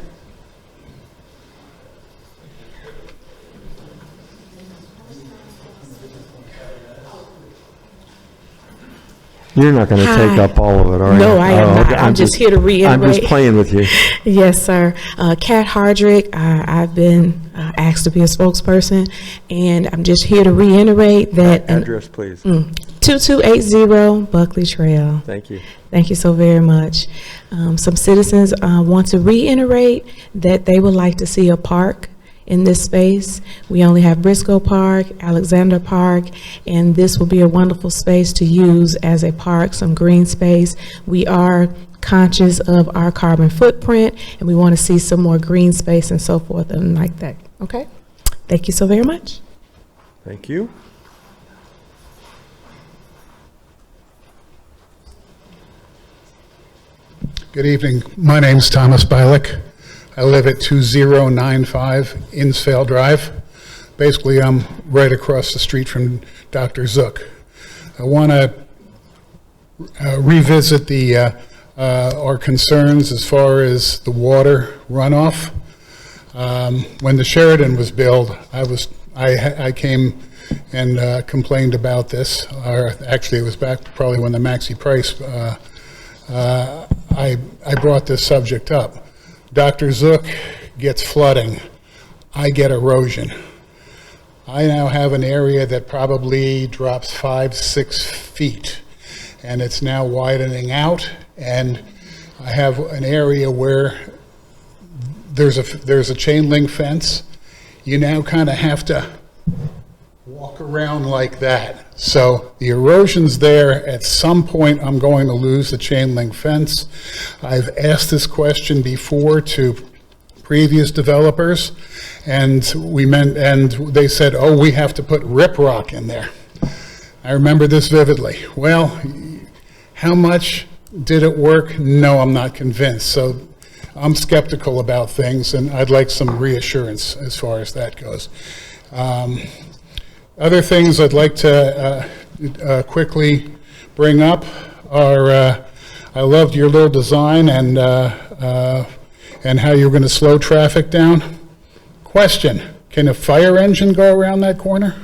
You're not going to take up all of it, are you? No, I am not. Okay. I'm just here to reiterate. I'm just playing with you. Yes, sir. Kat Hardrick, I've been asked to be a spokesperson, and I'm just here to reiterate that. Address, please. 2280 Buckley Trail. Thank you. Thank you so very much. Some citizens want to reiterate that they would like to see a park in this space. We only have Briscoe Park, Alexander Park, and this will be a wonderful space to use as a park, some green space. We are conscious of our carbon footprint, and we want to see some more green space and so forth and like that. Okay? Thank you so very much. Thank you. Good evening. My name's Thomas Bialik. I live at 2095 Insfeld Drive. Basically, I'm right across the street from Dr. Zook. I want to revisit our concerns as far as the water runoff. When the Sheridan was built, I came and complained about this. Or actually, it was back probably when the Maxi Price. I brought this subject up. Dr. Zook gets flooding. I get erosion. I now have an area that probably drops 5-6 feet, and it's now widening out, and I have an area where there's a chain link fence. You now kind of have to walk around like that. So the erosion's there. At some point, I'm going to lose the chain link fence. I've asked this question before to previous developers, and they said, "Oh, we have to put riprap in there." I remember this vividly. Well, how much did it work? No, I'm not convinced. So I'm skeptical about things, and I'd like some reassurance as far as that goes. Other things I'd like to quickly bring up are, I loved your little design and how you're going to slow traffic down. Question, can a fire engine go around that corner?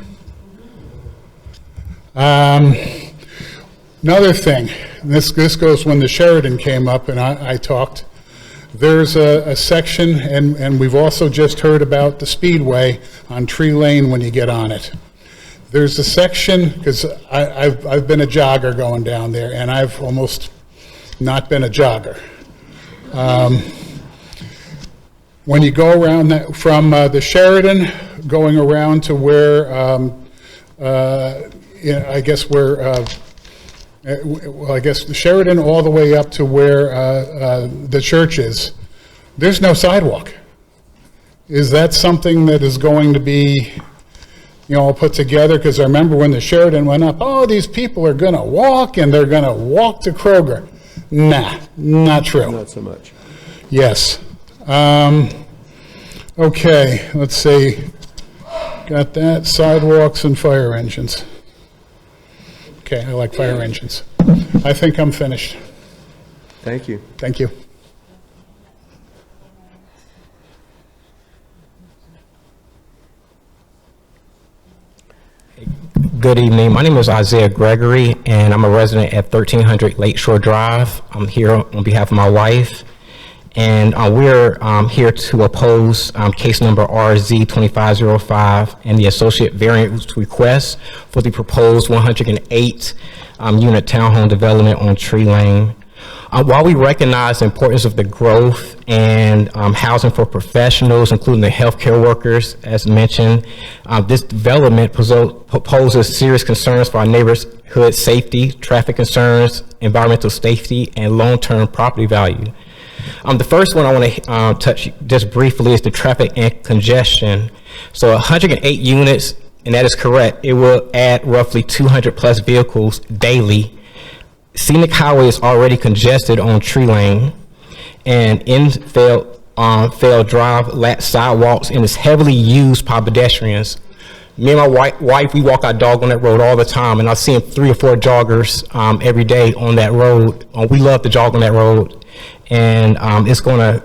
Another thing, this goes when the Sheridan came up and I talked. There's a section, and we've also just heard about the Speedway on Tree Lane when you get on it. There's a section, because I've been a jogger going down there, and I've almost not been a jogger. When you go around that, from the Sheridan, going around to where, I guess where, I guess the Sheridan all the way up to where the church is, there's no sidewalk. Is that something that is going to be, all put together? Because I remember when the Sheridan went up, oh, these people are going to walk and they're going to walk to Kroger. Nah, not true. Not so much. Yes. Okay, let's see. Got that, sidewalks and fire engines. Okay, I like fire engines. I think I'm finished. Thank you. Thank you. Good evening. My name is Isaiah Gregory, and I'm a resident at 1300 Lakeshore Drive. I'm here on behalf of my wife, and we're here to oppose case number RZ2505 and the associate variance request for the proposed 108 unit townhome development on Tree Lane. While we recognize the importance of the growth and housing for professionals, including the healthcare workers, as mentioned, this development poses serious concerns for our neighborhood safety, traffic concerns, environmental safety, and long-term property value. The first one I want to touch just briefly is the traffic and congestion. So 108 units, and that is correct, it will add roughly 200 plus vehicles daily. Scenic Highway is already congested on Tree Lane, and Snellville Drive lacks sidewalks and is heavily used by pedestrians. Me and my wife, we walk our dog on that road all the time, and I see 3 or 4 joggers every day on that road. We love to jog on that road, and it's going to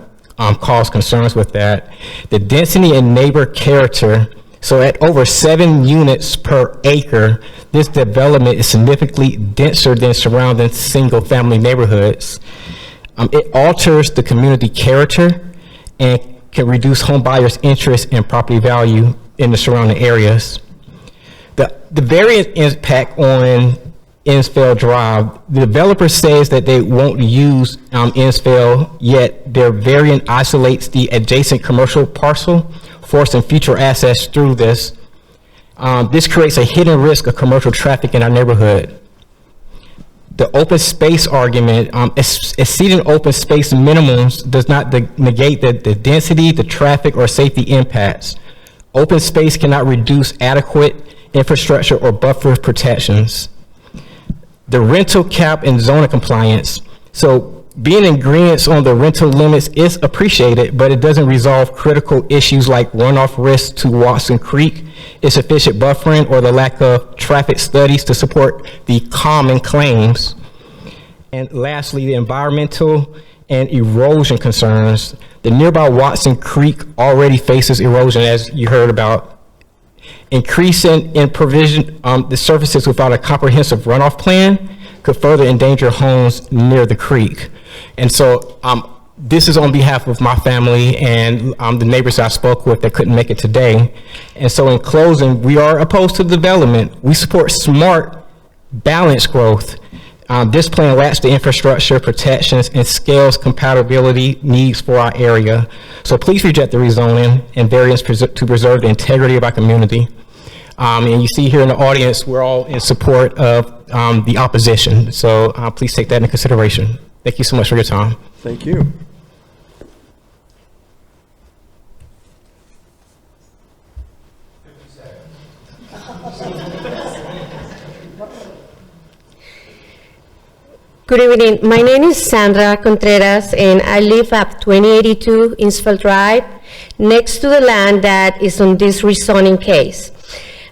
cause concerns with that. The density and neighbor character. So at over 7 units per acre, this development is significantly denser than surrounding single-family neighborhoods. It alters the community character and can reduce home buyers' interest in property value in the surrounding areas. The variant impact on Snellville Drive, the developer says that they won't use Snellville, yet their variant isolates the adjacent commercial parcel, forcing future access through this. This creates a hidden risk of commercial traffic in our neighborhood. The open space argument, exceeding open space minimums does not negate the density, the traffic, or safety impacts. Open space cannot reduce adequate infrastructure or buffer protections. The rental cap and zoning compliance. So being in agreement on the rental limits is appreciated, but it doesn't resolve critical issues like runoff risk to Watson Creek, insufficient buffering, or the lack of traffic studies to support the common claims. And lastly, the environmental and erosion concerns. The nearby Watson Creek already faces erosion, as you heard about. Increasing in provision the surfaces without a comprehensive runoff plan could further endanger homes near the creek. And so this is on behalf of my family and the neighbors I spoke with that couldn't make it today. And so in closing, we are opposed to development. We support smart, balanced growth. This plan lacks the infrastructure, protections, and scales compatibility needs for our area. So please reject the rezoning and variance to preserve the integrity of our community. And you see here in the audience, we're all in support of the opposition. So please take that into consideration. Thank you so much for your time. Thank you. Good evening. My name is Sandra Contreras, and I live at 2082 Snellville Drive, next to the land that is on this rezoning case.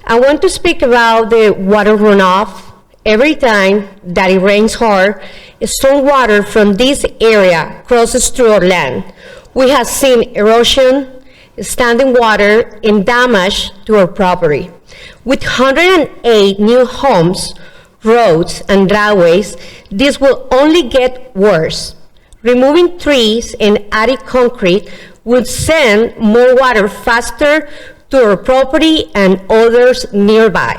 I want to speak about the water runoff Every time that it rains hard, storm water from this area crosses through our land. We have seen erosion, standing water, and damage to our property. With 108 new homes, roads, and driveways, this will only get worse. Removing trees and adding concrete would send more water faster to our property and others nearby.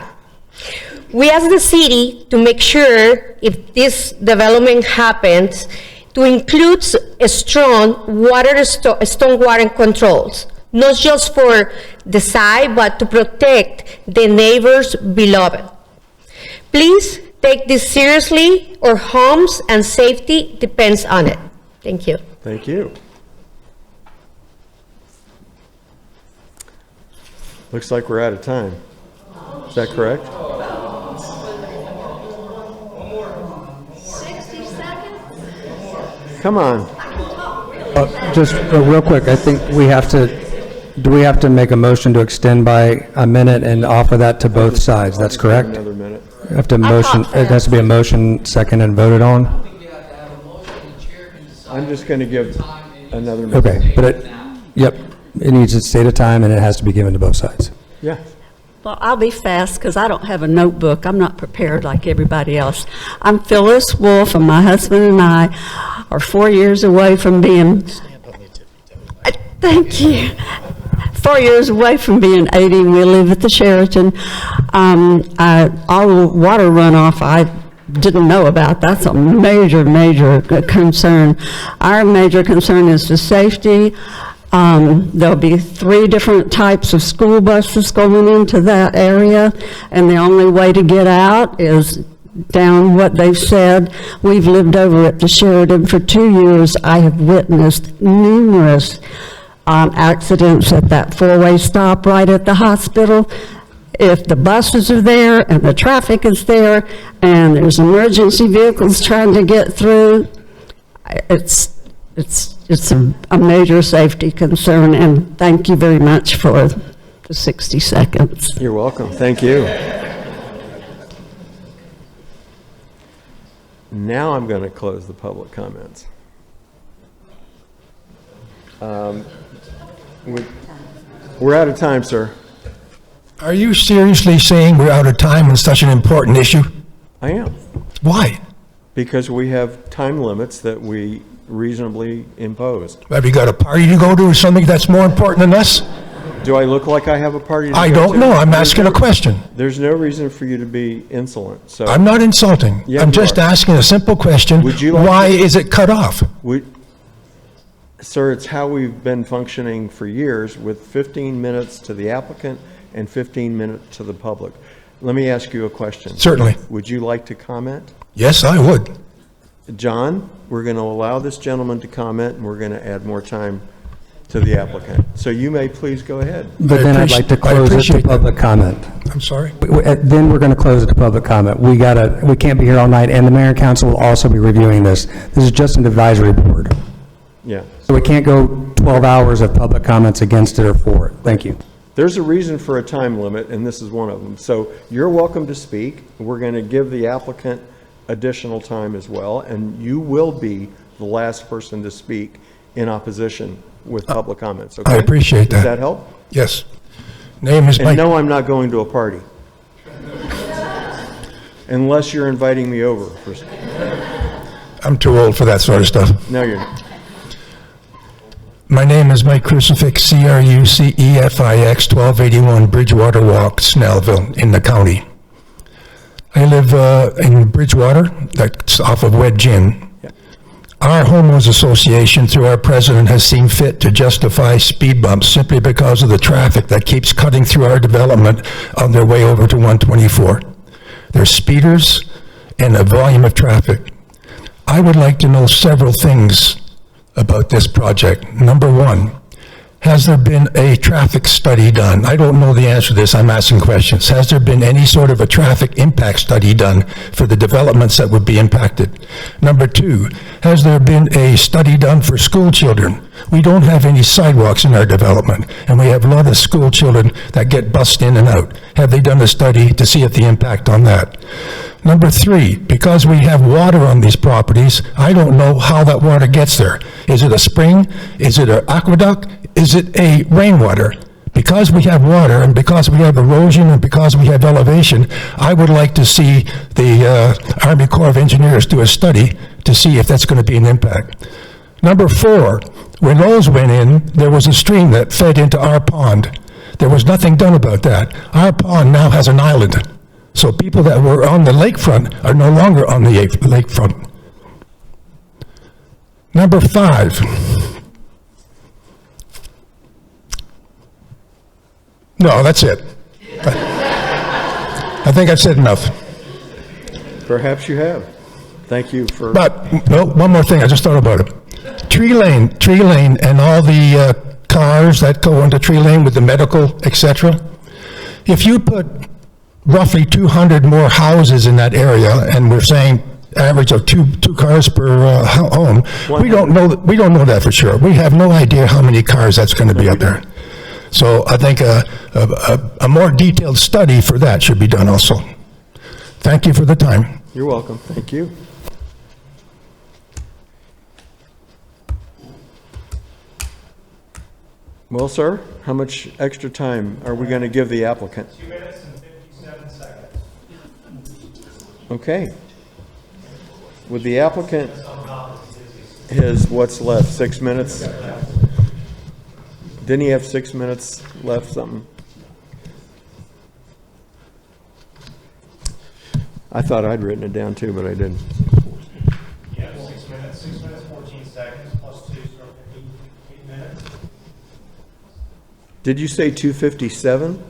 We ask the city to make sure, if this development happens, to include strong stormwater controls, not just for the site, but to protect the neighbors below it. Please take this seriously. Our homes and safety depends on it. Thank you. Thank you. Looks like we're out of time. Is that correct? 60 seconds? Come on. Just real quick, I think we have to, do we have to make a motion to extend by a minute and offer that to both sides? That's correct? Another minute. You have to motion, it has to be a motion, second, and voted on? I'm just going to give another minute. Okay, but it, yep, it needs a state of time, and it has to be given to both sides. Yeah. Well, I'll be fast because I don't have a notebook. I'm not prepared like everybody else. I'm Phyllis Wolf, and my husband and I are 4 years away from being... Thank you. 4 years away from being 80, and we live at the Sheraton. All the water runoff, I didn't know about. That's a major, major concern. Our major concern is the safety. There'll be 3 different types of school buses going into that area, and the only way to get out is down what they've said. We've lived over at the Sheraton for 2 years. I have witnessed numerous accidents at that 4-way stop right at the hospital. If the buses are there and the traffic is there and there's emergency vehicles trying to get through, it's a major safety concern, and thank you very much for the 60 seconds. You're welcome. Thank you. Now I'm going to close the public comments. We're out of time, sir. Are you seriously saying we're out of time on such an important issue? I am. Why? Because we have time limits that we reasonably imposed. Have you got a party to go to or something that's more important than us? Do I look like I have a party to I go don't to? know. I'm asking a question. There's no reason for you to be insolent. So I'm not insulting. Yeah, I'm you just are. asking a simple question. Would you like Why to- is it cut off? Sir, it's how we've been functioning for years, with 15 minutes to the applicant and 15 minutes to the public. Let me ask you a question. Certainly. Would you like to comment? Yes, I would. John, we're going to allow this gentleman to comment, and we're going to add more time to the applicant. So you may please go ahead. But then I'd like to close it to public comment. I'm sorry? Then we're going to close it to public comment. We can't be here all night, and the mayor and council will also be reviewing this. This is just an advisory board. Yeah. So we can't go 12 hours of public comments against it or for it. Thank you. There's a reason for a time limit, and this is one of them. So you're welcome to speak. We're going to give the applicant additional time as well, and you will be the last person to speak in opposition with public comments. Okay? I appreciate that. Does that help? Yes. Name is And Mike. no, I'm not going to a party. Unless you're inviting me over. I'm too old for that sort of stuff. No, you're not. My name is Mike Crucifix, C-R-U-C-E-F-I-X, 1281 Bridgewater Walk, Snellville, in the county. I live in Bridgewater, that's off of Wedge Inn. Our homeowners association, through our president, has seen fit to justify speed bumps simply because of the traffic that keeps cutting through our development on their way over to 124. There's speeders and a volume of traffic. I would like to know several things about this project. Number one, has there been a traffic study done? I don't know the answer to this, I'm asking questions. Has there been any sort of a traffic impact study done for the developments that would be impacted? Number two, has there been a study done for school children? We don't have any sidewalks in our development, and we have a lot of school children that get bussed in and out. Have they done a study to see if the impact on that? Number 3, because we have water on these properties, I don't know how that water gets there. Is it a spring? Is it an aqueduct? Is it a rainwater? Because we have water and because we have erosion and because we have elevation, I would like to see the Army Corps of Engineers do a study to see if that's going to be an impact. Number 4, when Lowe's went in, there was a stream that fed into our pond. There was nothing done about that. Our pond now has an island. So people that were on the lakefront are no longer on the lakefront. Number 5. No, that's it. I think I've said enough. Perhaps you have. Thank you for... But, no, one more thing, I just thought about it. Tree Lane, and all the cars that go into Tree Lane with the medical, etc. If you put roughly 200 more houses in that area, and we're saying average of two cars per home, we don't know that for sure. We have no idea how many cars that's going to be up there. So I think a more detailed study for that should be done also. Thank you for the time. You're welcome. Thank you. Well, sir, how much extra time are we going to give the applicant? 2 minutes and 57 seconds. Okay. With the applicant, what's left, 6 minutes? Didn't he have 6 minutes left, something? I thought I'd written it down too, but I didn't. Yeah, 6 minutes, 14 seconds, plus 2, so 8 minutes. Did you say 257?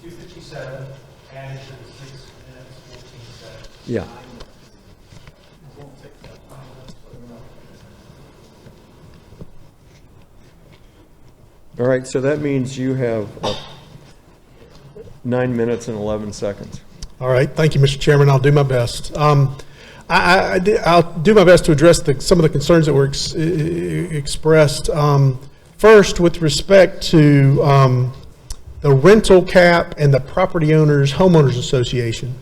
257 added to the 6 minutes, 14 seconds. Yeah. All right, so that means you have 9 minutes and 11 seconds. All right, thank you, Mr. Chairman. I'll do my best. I'll do my best to address some of the concerns that were expressed. First, with respect to the rental cap and the property owners, homeowners association,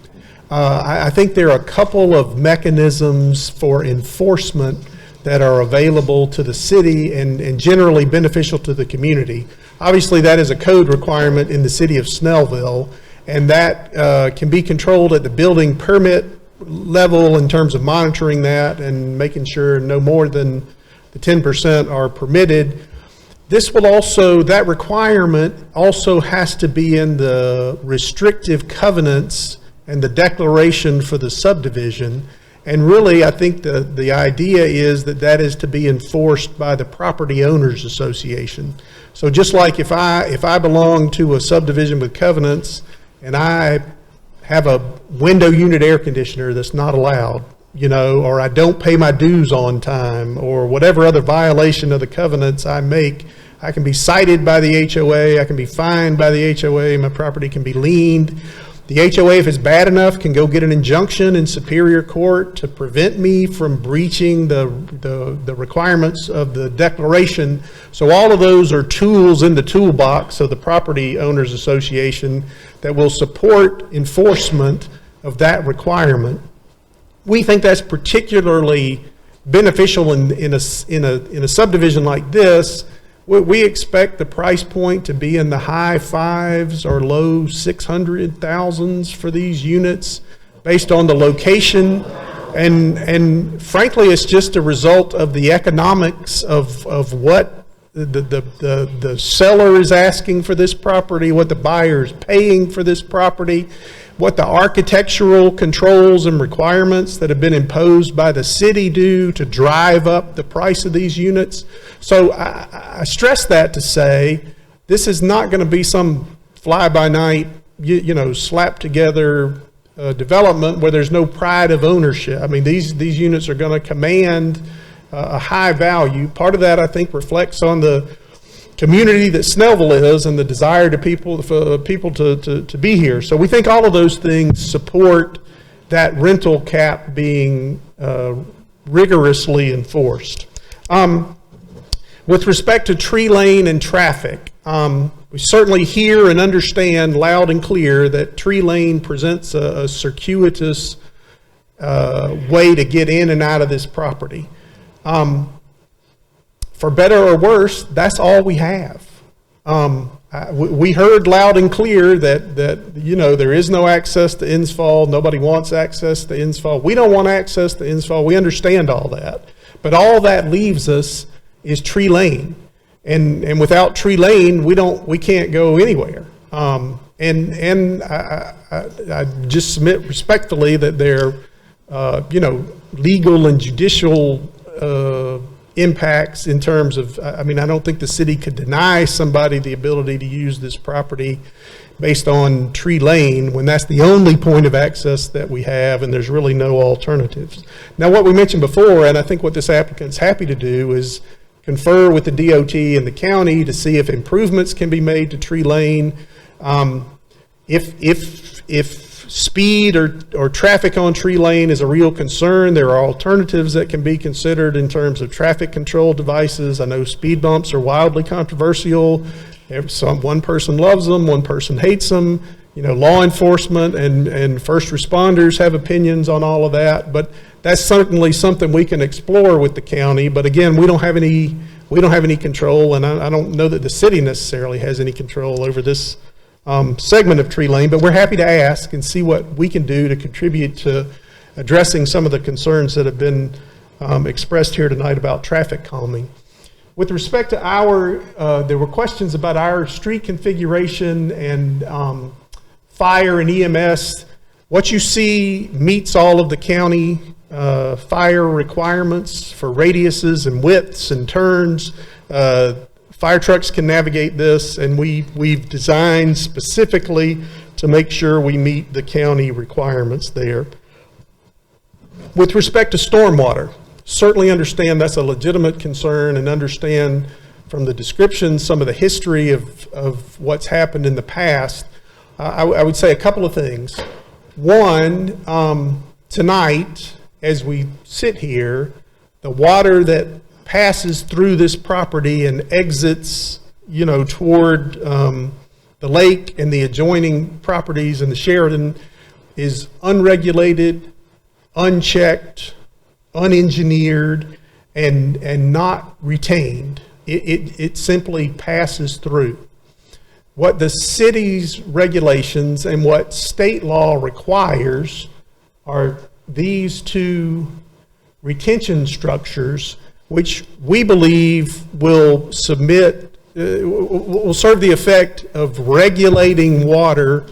I think there are a couple of mechanisms for enforcement that are available to the city and generally beneficial to the community. Obviously, that is a code requirement in the city of Snellville, and that can be controlled at the building permit level in terms of monitoring that and making sure no more than the 10% are permitted. This will also, that requirement also has to be in the restrictive covenants and the declaration for the subdivision. And really, I think the idea is that is to be enforced by the property owners association. So just like if I belong to a subdivision with covenants and I have a window unit air conditioner that's not allowed, or I don't pay my dues on time, or whatever other violation of the covenants I make, I can be cited by the HOA, I can be fined by the HOA, my property can be liened. The HOA, if it's bad enough, can go get an injunction in Superior Court to prevent me from breaching the requirements of the declaration. So all of those are tools in the toolbox of the Property Owners Association that will support enforcement of that requirement. We think that's particularly beneficial in a subdivision like this. We expect the price point to be in the high 5s or low 600,000s for these units based on the location. And frankly, it's just a result of the economics of what the seller is asking for this property, what the buyer is paying for this property, what the architectural controls and requirements that have been imposed by the city do to drive up the price of these units. So I stress that to say this is not going to be some fly-by-night, slap together development where there's no pride of ownership. I mean, these units are going to command a high value. Part of that, I think, reflects on the community that Snellville is and the desire for people to be here. So we think all of those things support that rental cap being rigorously enforced. With respect to Tree Lane and traffic, We certainly hear and understand loud and clear that Tree Lane presents a circuitous way to get in and out of this property. For better or worse, that's all we have. We heard loud and clear that there is no access to Insfall. Nobody wants access to Insfall. We don't want access to Insfall. We understand all that. But all that leaves us is Tree Lane. And without Tree Lane, we can't go anywhere. And I just submit respectfully that there legal and judicial impacts in terms of, I don't think the city could deny somebody the ability to use this property based on Tree Lane when that's the only point of access that we have and there's really no alternatives. Now, what we mentioned before, and I think what this applicant's happy to do, is confer with the DOT and the county to see if improvements can be made to Tree Lane. If speed or traffic on Tree Lane is a real concern, there are alternatives that can be considered in terms of traffic control devices. I know speed bumps are wildly controversial. One person loves them, one person hates them. Law enforcement and first responders have opinions on all of that, but that's certainly something we can explore with the county. But again, we don't have any control, and I don't know that the city necessarily has any control over this segment of Tree Lane, but we're happy to ask and see what we can do to contribute to addressing some of the concerns that have been expressed here tonight about traffic calming. With respect to there were questions about our street configuration and fire and EMS. What you see meets all of the county fire requirements for radiuses and widths and turns. Fire trucks can navigate this, and we've designed specifically to make sure we meet the county requirements there. With respect to stormwater, certainly understand that's a legitimate concern and understand from the description some of the history of what's happened in the past. I would say a couple of things. One, tonight, as we sit here, the water that passes through this property and exits, toward the lake and the adjoining properties in the Sheridan is unregulated, unchecked, unengineered, and not retained. It simply passes through. What the city's regulations and what state law requires are these two retention structures, which we believe will serve the effect of regulating water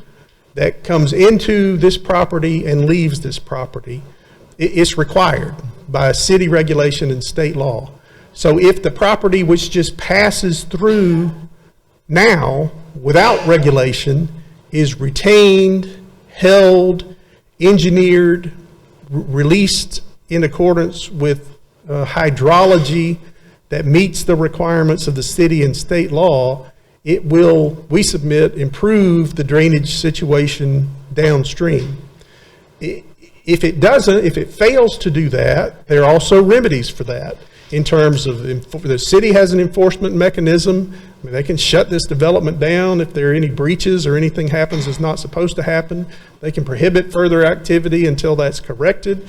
that comes into this property and leaves this property. It's required by city regulation and state law. So if the property which just passes through now without regulation is retained, held, engineered, released in accordance with hydrology that meets the requirements of the city and state law, it will, we submit, improve the drainage situation downstream. If it doesn't, if it fails to do that, there are also remedies for that in terms of the city has an enforcement mechanism. I mean, they can shut this development down if there are any breaches or anything happens that's not supposed to happen. They can prohibit further activity until that's corrected.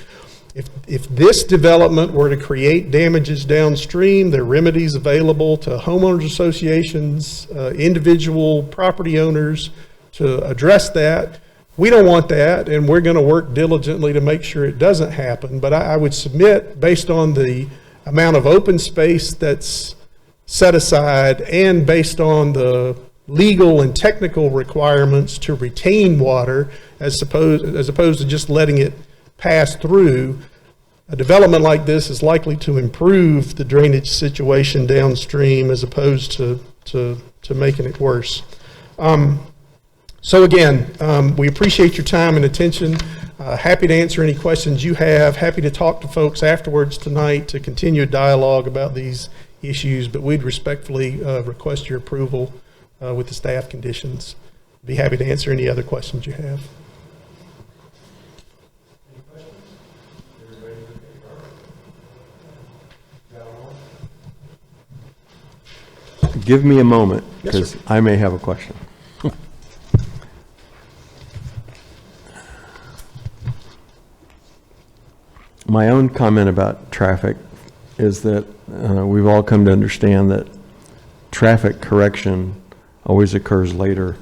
If this development were to create damages downstream, there are remedies available to homeowners associations, individual property owners to address that. We don't want that, and we're going to work diligently to make sure it doesn't happen. But I would submit, based on the amount of open space that's set aside and based on the legal and technical requirements to retain water as opposed to just letting it pass through, a development like this is likely to improve the drainage situation downstream as opposed to making it worse. So again, we appreciate your time and attention. Happy to answer any questions you have. Happy to talk to folks afterwards tonight to continue a dialogue about these issues, but we'd respectfully request your approval with the staff conditions. Be happy to answer any other questions you have. give me a moment, Yes, sir. because I may have a question. My own comment about traffic is that we've all come to understand that traffic correction always occurs later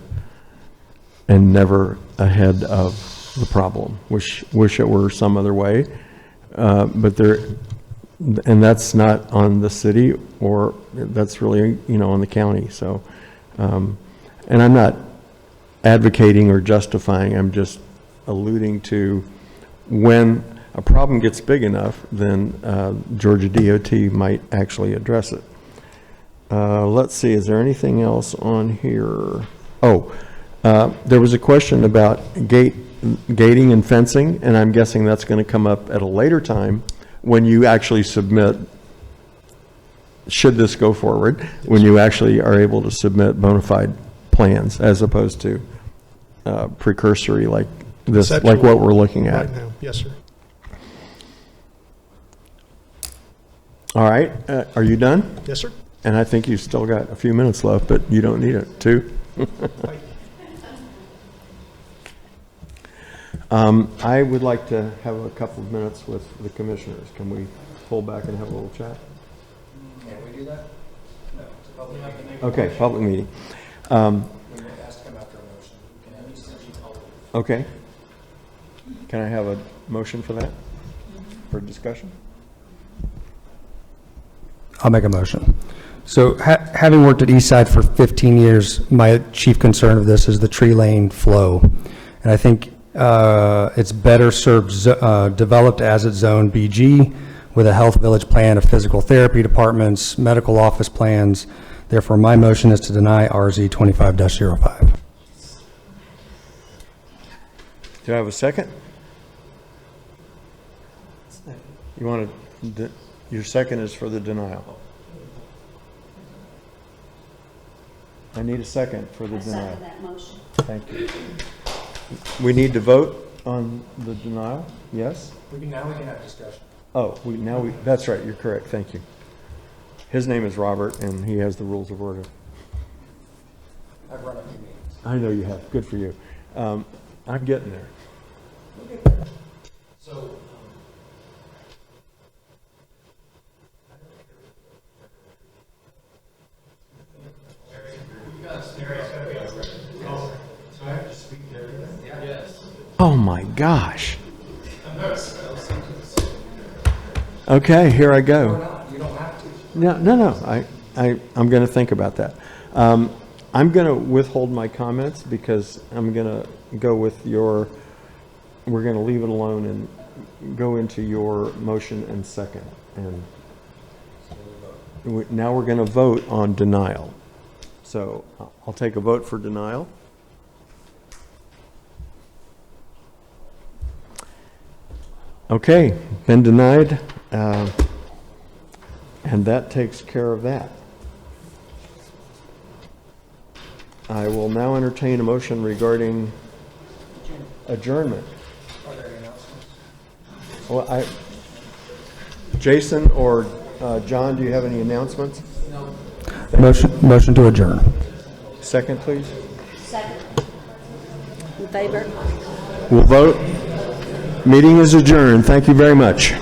and never ahead of the problem. Wish it were some other way, but there, and that's not on the city, or that's really, on the county. So, and I'm not advocating or justifying, I'm just alluding to when a problem gets big enough, then Georgia DOT might actually address it. Let's see, is there anything else on here? Oh, there was a question about gating and fencing, and I'm guessing that's going to come up at a later time when you actually submit, should this go forward, when you actually are able to submit bona fide plans, as opposed to precursory like this, like what we're looking at. Right now, yes, sir. All right, are you done? Yes, sir. And I think you've still got a few minutes left, but you don't need it. 2? I would like to have a couple of minutes with the commissioners. Can we pull back and have a little chat? Can we do that? No, it's a public meeting. Okay, public meeting. We asked him after a motion. Okay. Can I have a motion for that, for discussion? I'll make a motion. So having worked at Eastside for 15 years, my chief concern of this is the tree lane flow. And I think it's better served developed as its zone BG with a health village plan of physical therapy departments, medical office plans. Therefore, my motion is to deny RZ 25-05. Do I have a second? You want to, your second is for the denial. I need a second for the denial. I second that motion. Thank you. We need to vote on the denial? Yes? Now we can have discussion. Oh, that's right, you're correct, thank you. His name is Robert, and he has the rules of order. I've run a few meetings. I know you have, good for you. I'm getting there. So, Oh my gosh. Okay, here I go. you don't have to. No. I'm going to think about that. I'm going to withhold my comments because I'm going to go with we're going to leave it alone and go into your motion and second. And now we're going to vote on denial. So I'll take a vote for denial. Okay, been denied, and that takes care of that. I will now entertain a motion regarding adjournment. Are there announcements? Well, Jason or John, do you have any announcements? No. Motion to adjourn. Second, please. Second. In favor? We'll vote. Meeting is adjourned. Thank you very much.